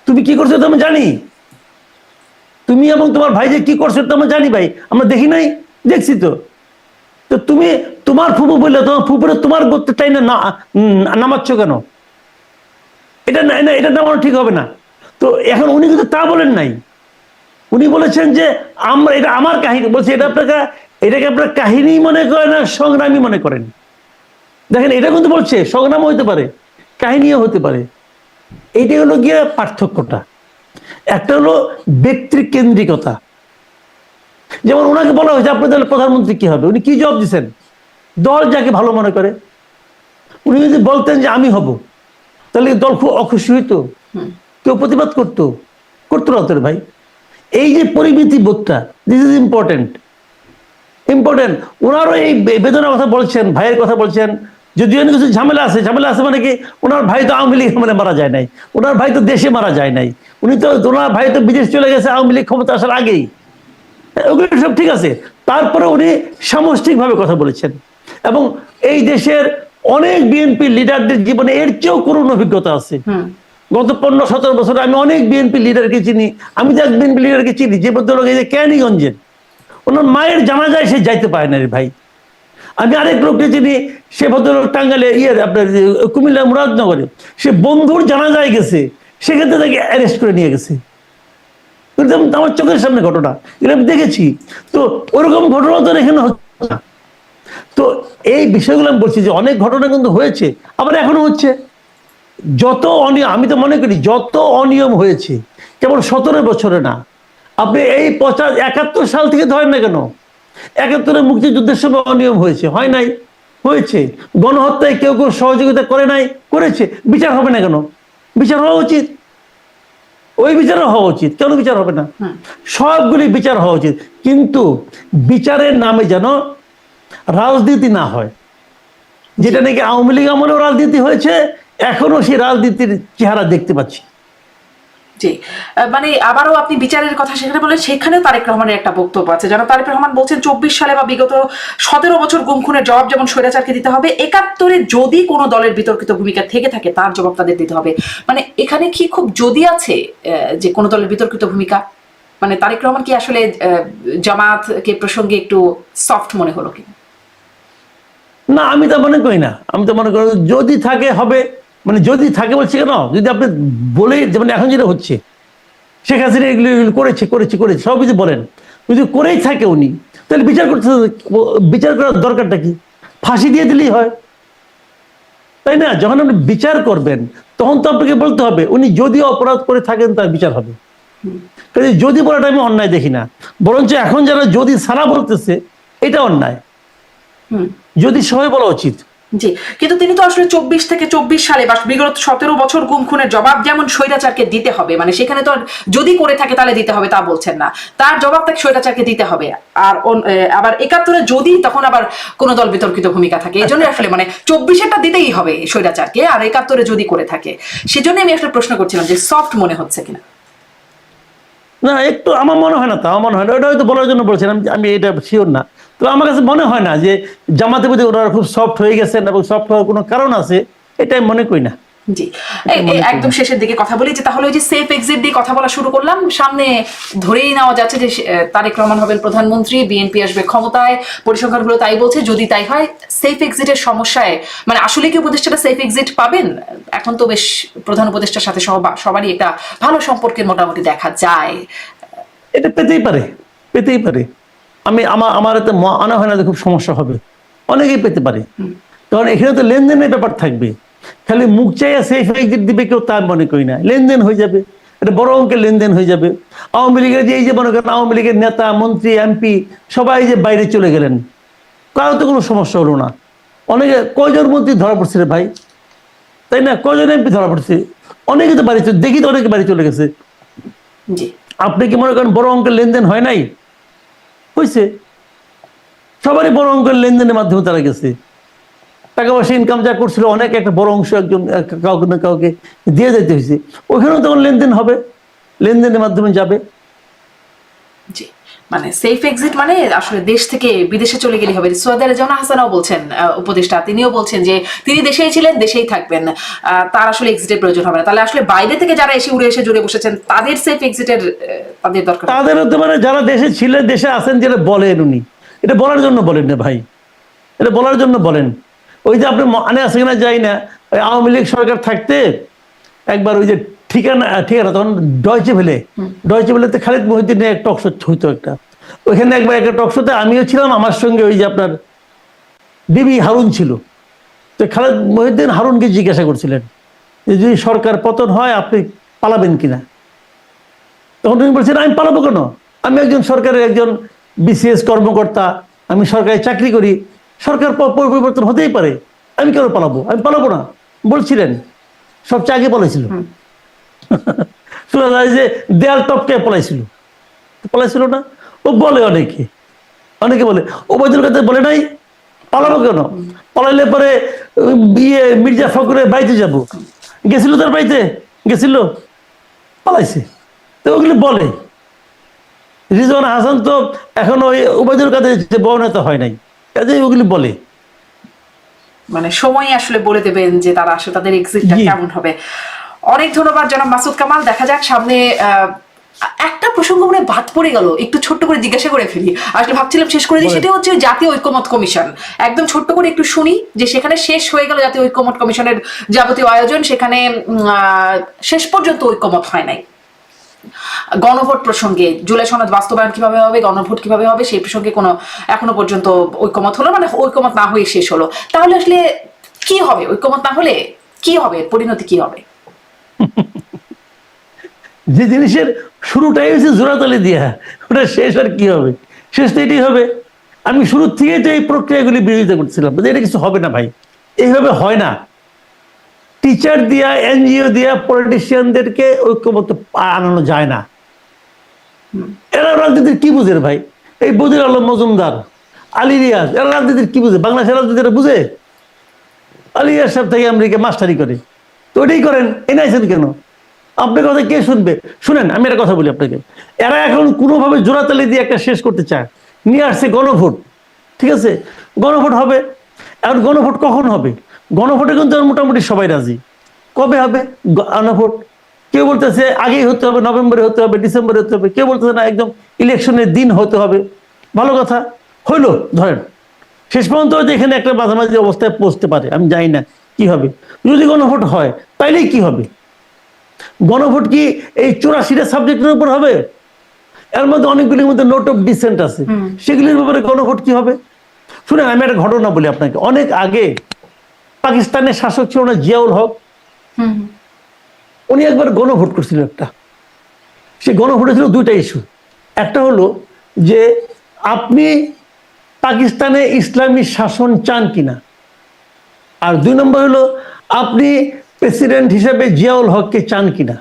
তুমি কি করছো তো আমি জানি, তুমি এবং তোমার ভাই যে কি করছো তো আমরা জানি ভাই, আমরা দেখি নাই? দেখছি তো। তো তুমি তোমার ফুপু বললে তোমার ফুপুরে তোমার গোত্রটাই না নামাচ্ছ কেন? এটা নামানো ঠিক হবে না। তো এখন উনি কিন্তু তা বলেন নাই, উনি বলেছেন যে আমরা, এটা আমার কাহিনী বলছে, এটাকে আপনার কাহিনী মনে করেন না সংগ্রামী মনে করেন। দেখেন এটা কিন্তু বলছে সংগ্রামও হতে পারে, কাহিনীও হতে পারে। এইটাই হলো গিয়ে পার্থক্যটা। একটা হলো ব্যক্তিকেন্দ্রিকতা, যেমন ওনাকে বলা হয়েছে আপনাদের প্রধানমন্ত্রী কি হবে, উনি কি জবাব দিচ্ছেন? দল যাকে ভালো মনে করে। উনি যদি বলতেন যে আমি হব, তাহলে দল খুব অখুশি হইতো, কেউ প্রতিবাদ করতো না তোর ভাই। এই যে পরিমিতি বোধটা, দিস ইজ ইম্পর্টেন্ট। ওনারও এই বেদনার কথা বলছেন, ভাইয়ের কথা বলছেন, যদিও কিছু ঝামেলা আছে মানে কি, ওনার ভাই তো আওয়ামী লীগ মানে মারা যায় নাই, ওনার ভাই তো দেশে মারা যায় নাই, ওনার ভাই তো বিদেশ চলে গেছে আওয়ামী লীগ ক্ষমতা আসার আগেই। ওগুলো সব ঠিক আছে, তারপরে উনি সামষ্টিকভাবে কথা বলেছেন। এবং এই দেশের অনেক বিএনপি লিডারদের জীবনে এর চেয়েও করুণ অভিজ্ঞতা আছে, গত 15-17 বছরে আমি অনেক বিএনপি লিডারকে চিনি। আমি তো এক বিএনপি লিডারকে চিনি যে ভদ্রলোক এই যে ক্যানিগঞ্জের, ওনার মায়ের জানাজায় সে যাইতে পারে না রে ভাই। আমি আরেক লোককে চিনি, সে ভদ্রলোক টাঙ্গালে আপনার কুমিল্লা মুরাদনগরে, সে বন্ধুর জানাজায় গেছে, সেক্ষেত্রে তাকে অ্যারেস্ট করে নিয়ে গেছে। কিন্তু আমার চোখের সামনে ঘটনা, এটা আমি দেখেছি। তো ওরকম ঘটনা তো এখানে হচ্ছে না। তো এই বিষয়গুলো আমি বলছি যে অনেক ঘটনা কিন্তু হয়েছে, আবার এখনো হচ্ছে। যত অনিয়ম, আমি তো মনে করি যত অনিয়ম হয়েছে, কেবল 17 বছরে না, আপনি এই 71 সাল থেকে ধরেন না কেন, 71 মুক্তিযুদ্ধের সময় অনিয়ম হয়েছে, হয় নাই? হয়েছে। গণহত্যায় কেউ কেউ সহযোগিতা করে নাই, করেছে। বিচার হবে না কেন? বিচার হওয়া উচিত, ওই বিচারও হওয়া উচিত। কেন বিচার হবে না? সবগুলি বিচার হওয়া উচিত, কিন্তু বিচারের নামে যেন রাজনীতি না হয়। যেটা নাকি আওয়ামী লীগ আমলেও রাজনীতি হয়েছে, এখনো সেই রাজনীতির চেহারা দেখতে পাচ্ছি। জি, মানে আবারও আপনি বিচারের কথা সেখানে বলেন, সেখানেও তারেক রহমানের একটা বক্তব্য আছে। যেন তারেক রহমান বলছেন 24 সালে বা বিগত 17 বছর গুম খুনের জবাব যেমন স্বৈরাচারকে দিতে হবে, 71-এ যদি কোনো দলের বিতর্কিত ভূমিকা থেকে থাকে তার জবাব তাদের দিতে হবে। মানে এখানে কি খুব যদি আছে যে কোনো দলের বিতর্কিত ভূমিকা, মানে তারেক রহমান কি আসলে জামাতকে প্রসঙ্গে একটু সফট মনে হলো কি? না, আমি তো মনে করি না। আমি তো মনে করি যদি থাকে হবে, মানে যদি থাকে বলছি কেন, যদি আপনি বলে, যেমন এখন যেটা হচ্ছে, শেখ হাসিনা এগুলো করেছে করেছে করেছে সব কিছু বলেন, যদি করেই থাকে উনি, তাহলে বিচার করতে, বিচার করার দরকারটা কি? ফাঁসি দিয়ে দিলেই হয়, তাই না? যখন আপনি বিচার করবেন তখন তো আপনাকে বলতে হবে উনি যদি অপরাধ করে থাকেন তার বিচার হবে। যদি বলাটা আমি অন্যায় দেখি না, বরঞ্চ এখন যারা যদি সারা বলতেছে এটা অন্যায়। যদি সবাই বলা উচিত। জি, কিন্তু তিনি তো আসলে 24 সালে বা বিগত 17 বছর গুম খুনের জবাব যেমন স্বৈরাচারকে দিতে হবে, মানে সেখানে তো যদি করে থাকে তাহলে দিতে হবে তা বলছেন না, তার জবাব তাকে স্বৈরাচারকে দিতে হবে। আর আবার 71-এ যদি তখন আবার কোন দল বিতর্কিত ভূমিকা থাকে, এই জন্য আসলে মানে 24-এরটা দিতেই হবে স্বৈরাচারকে, আর 71-এ যদি করে থাকে। সেজন্য আমি আসলে প্রশ্ন করছিলাম যে সফট মনে হচ্ছে কিনা। না, একটু আমার মনে হয় না, তা আমার মনে হয় না, ওটা হয়তো বলার জন্য বলছিলাম, আমি এটা শিওর না। তো আমার কাছে মনে হয় না যে জামাতের প্রতি ওরা খুব সফট হয়ে গেছেন এবং সফট হওয়ার কোনো কারণ আছে, এটা আমি মনে করি না। জি, একদম শেষের দিকে কথা বলি যে তাহলে ওই যে সেফ এক্সিট দিয়ে কথা বলা শুরু করলাম, সামনে ধরেই নেওয়া যাচ্ছে যে তারেক রহমান হবেন প্রধানমন্ত্রী, বিএনপি আসবে ক্ষমতায়, পরিসংখ্যানগুলো তাই বলছে। যদি তাই হয়, সেফ এক্সিটের সমস্যায় মানে আসলে কি উপদেষ্টাটা সেফ এক্সিট পাবেন? এখন তো বেশ প্রধান উপদেষ্টার সাথে সবারই একটা ভালো সম্পর্কের মোটামুটি দেখা যায়। এটা পেতেই পারে, পেতেই পারে। আমার এতে মনে হয় না যে খুব সমস্যা হবে, অনেকেই পেতে পারে। কারণ এখানে তো লেনদেনের ব্যাপার থাকবে, খালি মুখ চাইয়া সেফ এক্সিট দিবে কেউ তা মনে করি না। লেনদেন হয়ে যাবে, এটা বড় অঙ্কের লেনদেন হয়ে যাবে। আওয়ামী লীগের যে এই যে মনে করেন আওয়ামী লীগের নেতা মন্ত্রী এমপি সবাই যে বাইরে চলে গেলেন, কারো তো কোনো সমস্যা হলো না। অনেকে, কয়জন মন্ত্রী ধরা পড়ছে রে ভাই, তাই না? কয়জন এমপি ধরা পড়ছে, অনেকে তো বাড়ি চলে, দেখি তো অনেকে বাড়ি চলে গেছে। জি, আপনি কি মনে করেন বড় অঙ্কের লেনদেন হয় নাই? হয়েছে, সবারই বড় অঙ্কের লেনদেনের মাধ্যমে তারা গেছে। টাকা পয়সা ইনকাম যা করছিল অনেক একটা বড় অংশ একজন কাউকে না কাউকে দিয়ে যেতে হয়েছে, ওইখানেও তখন লেনদেন হবে, লেনদেনের মাধ্যমে যাবে। জি, মানে সেফ এক্সিট মানে আসলে দেশ থেকে বিদেশে চলে গেলে হবে। সৈয়দ রেজওয়ানা হাসানও বলছেন, উপদেষ্টা তিনিও বলছেন যে তিনি দেশেই ছিলেন, দেশেই থাকবেন, তার আসলে এক্সিটের প্রয়োজন হবে না। তাহলে আসলে বাইরে থেকে যারা এসে উড়ে এসে জুড়ে বসেছেন তাদের সেফ এক্সিটের তাদের দরকার। তাদের হতে পারে যারা দেশে ছিলেন, দেশে আছেন, যেটা বলেন উনি, এটা বলার জন্য বলেন না ভাই, এটা বলার জন্য বলেন। ওই যে আপনি মানে আছে কিনা যাই না, ওই আওয়ামী লীগ সরকার থাকতে একবার ওই যে ঠিকানা তখন ডয়চে ভেলেতে খালিদ মহিউদ্দিনের এক টক শো হইতো একটা, ওইখানে একবার একটা টক শোতে আমিও ছিলাম, আমার সঙ্গে ওই যে আপনার ডিবি হারুন ছিল। তো খালিদ মহিউদ্দিন হারুনকে জিজ্ঞাসা করছিলেন যে যদি সরকার পতন হয় আপনি পালাবেন কিনা। তখন তিনি বলছেন আমি পালাবো কেন, আমি একজন সরকারের একজন বিসিএস কর্মকর্তা, আমি সরকারি চাকরি করি, সরকার পরিবর্তন হতেই পারে, আমি কেন পালাবো, আমি পালাবো না বলছিলেন। সবচেয়ে আগে পলাইছিল, শোনা যায় যে দেয়াল টপকে পলাইছিল না। ও বলে অনেকে বলে, ওবায়দুল কাদের বলে নাই পালাবো কেন, পালাইলে পরে মির্জা ফখরুলের বাড়িতে যাব, গেছিল তার বাড়িতে, গেছিল, পালাইছে। তো ওগুলি বলে। রিজওয়ানা হাসান তো এখন ওই ওবায়দুল কাদের যে বর্ণতা হয় নাই, কাজে ওগুলি বলে। মানে সময় আসলে বলে দেবেন যে তারা আসলে তাদের এক্সিটটা কেমন হবে। অনেক ধন্যবাদ জনাব মাসুদ কামাল। দেখা যাক সামনে একটা প্রসঙ্গ মনে হয় বাদ পড়ে গেল, একটু ছোট্ট করে জিজ্ঞাসা করে ফেলি, আসলে ভাবছিলাম শেষ করে দিই। সেটা হচ্ছে জাতীয় ঐক্যমত কমিশন, একদম ছোট্ট করে একটু শুনি যে সেখানে শেষ হয়ে গেল জাতীয় ঐক্যমত কমিশনের যাবতীয় আয়োজন, সেখানে শেষ পর্যন্ত ঐক্যমত হয় নাই। গণভোট প্রসঙ্গে জুলাই সনদ বাস্তবায়ন কিভাবে হবে, গণভোট কিভাবে হবে, সেই প্রসঙ্গে কোনো এখনো পর্যন্ত ঐক্যমত হলো, মানে ঐক্যমত না হয়ে শেষ হলো। তাহলে আসলে কি হবে ঐক্যমত না হলে, কি হবে, পরিণতি কি হবে? যে জিনিসের শুরুটাই হয়েছে জোড়াতালি দিয়া, ওটা শেষ আর কি হবে? শেষ তো এটাই হবে। আমি শুরু থেকে তো এই প্রক্রিয়াগুলি বিরোধিতা করছিলাম, এটা কিছু হবে না ভাই, এইভাবে হয় না। টিচার দিয়া, এনজিও দিয়া পলিটিশিয়ানদেরকে ঐক্যবদ্ধ আনানো যায় না। এরা রাজনীতির কি বুঝে ভাই? এই বদির আলম মজুমদার, আলী রিয়াজ, এরা রাজনীতির কি বুঝে? বাংলাদেশের রাজনীতিরা বুঝে? আলী রিয়াজ সাহেব থেকে আমেরিকা মাস্টারি করে, তো ওটাই করেন, এনাইছেন কেন? আপনার কথা কে শুনবে? শুনেন, আমি একটা কথা বলি আপনাকে, এরা এখন কোনোভাবে জোড়াতালি দিয়ে একটা শেষ করতে চায়, নিয়ে আসছে গণভোট। ঠিক আছে, গণভোট হবে। এখন গণভোট কখন হবে? গণভোটে কিন্তু মোটামুটি সবাই রাজি। কবে হবে গণভোট? কেউ বলতেছে আগেই হতে হবে, নভেম্বরে হতে হবে, ডিসেম্বরে হতে হবে, কেউ বলতেছে না একদম ইলেকশনের দিন হতে হবে। ভালো কথা, হইলো ধরেন। শেষ পর্যন্ত হয়তো এখানে একটা মাঝামাঝি অবস্থায় পৌঁছতে পারে, আমি জানি না কি হবে। যদি গণভোট হয় তাইলেই কি হবে? গণভোট কি এই 84টা সাবজেক্টের উপর হবে? এর মধ্যে অনেকগুলির মধ্যে নোট অফ ডিসেন্ট আছে, সেগুলির ব্যাপারে গণভোট কি হবে? শুনেন, আমি একটা ঘটনা বলি আপনাকে। অনেক আগে পাকিস্তানের শাসক ছিল না জিয়াউল হক, উনি একবার গণভোট করছিল একটা। সে গণভোটে ছিল দুইটা ইস্যু। একটা হলো যে আপনি পাকিস্তানে ইসলামী শাসন চান কিনা, আর 2 নম্বর হলো আপনি প্রেসিডেন্ট হিসেবে জিয়াউল হককে চান কিনা।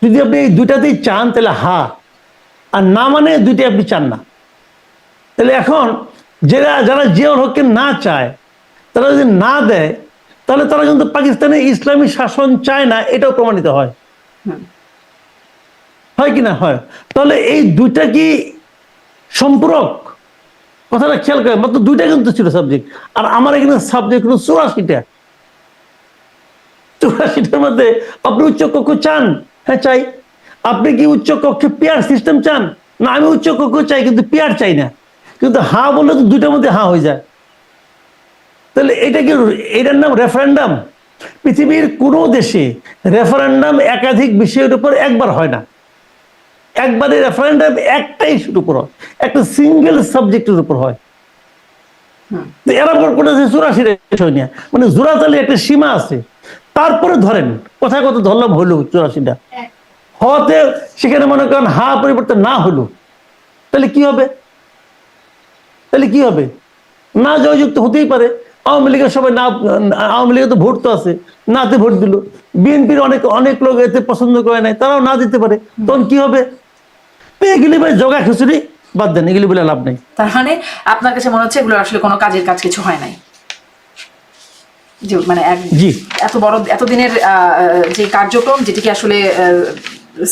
যদি আপনি এই দুইটাতেই চান তাহলে হা, আর না মানে দুইটাই আপনি চান না। তাহলে এখন যারা জিয়াউল হককে না চায়, তারা যদি না দেয়, তাহলে তারা কিন্তু পাকিস্তানে ইসলামী শাসন চায় না, এটাও প্রমাণিত হয়। হয় কিনা? হয়। তাহলে এই দুইটা কি সম্পূরক? কথাটা খেয়াল করেন, মাত্র দুইটা কিন্তু ছিল সাবজেক্ট, আর আমার এখানে সাবজেক্ট হলো 84টা। 84টার মধ্যে আপনি উচ্চ কক্ষ চান? হ্যাঁ চাই। আপনি কি উচ্চ কক্ষে পিয়ার সিস্টেম চান? না, আমি উচ্চ কক্ষ চাই কিন্তু পিয়ার চাই না। কিন্তু হ্যাঁ বললে তো দুইটার মধ্যে হ্যাঁ হয়ে যায়। তাহলে এটা কি, এটার নাম রেফারেন্ডাম? পৃথিবীর কোনো দেশে রেফারেন্ডাম একাধিক বিষয়ের উপর একবার হয় না। একবারে রেফারেন্ডাম একটা ইস্যুর উপর হয়, একটা সিঙ্গেল সাবজেক্টের উপর হয়। এরা করেছে 84টা বিষয় নিয়ে, মানে জোড়াতালি একটা সীমা আছে। তারপরে ধরেন কথা কত ধরলাম, হলো 84টা হওয়াতে সেখানে মনে করেন হা পরিবর্তন না হলো, তাহলে কি হবে? তাহলে কি হবে? না জয়যুক্ত হতেই পারে। আওয়ামী লীগের সবাই না, আওয়ামী লীগের তো ভোট তো আছে, নাতে ভোট দিল। বিএনপির অনেক লোক এতে পছন্দ করে নাই, তারাও না দিতে পারে। তখন কি হবে? এগুলি ভাই জগা খিচুড়ি, বাদ দেন, এগুলি বলে লাভ নেই। তার মানে আপনার কাছে মনে হচ্ছে এগুলো আসলে কোনো কাজের কাজ কিছু হয় নাই, যে মানে এত বড় এতদিনের যে কার্যক্রম, যেটিকে আসলে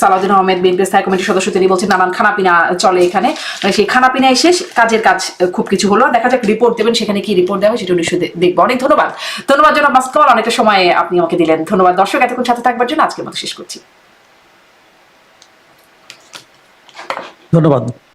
সালাউদ্দিন আহমেদ বিএনপি স্থায়ী কমিটির সদস্য, তিনি বলছেন নানান খানাপিনা চলে এখানে, মানে সেই খানাপিনায় শেষ, কাজের কাজ খুব কিছু হলো। দেখা যাক রিপোর্ট দেবেন, সেখানে কি রিপোর্ট দেওয়া হয় সেটা নিশ্চয়ই দেখবো। অনেক ধন্যবাদ জনাব মাসুদ কামাল, অনেকটা সময় আপনি আমাকে দিলেন। ধন্যবাদ দর্শক এতক্ষণ সাথে থাকবার জন্য। আজকের মতো শেষ করছি। ধন্যবাদ।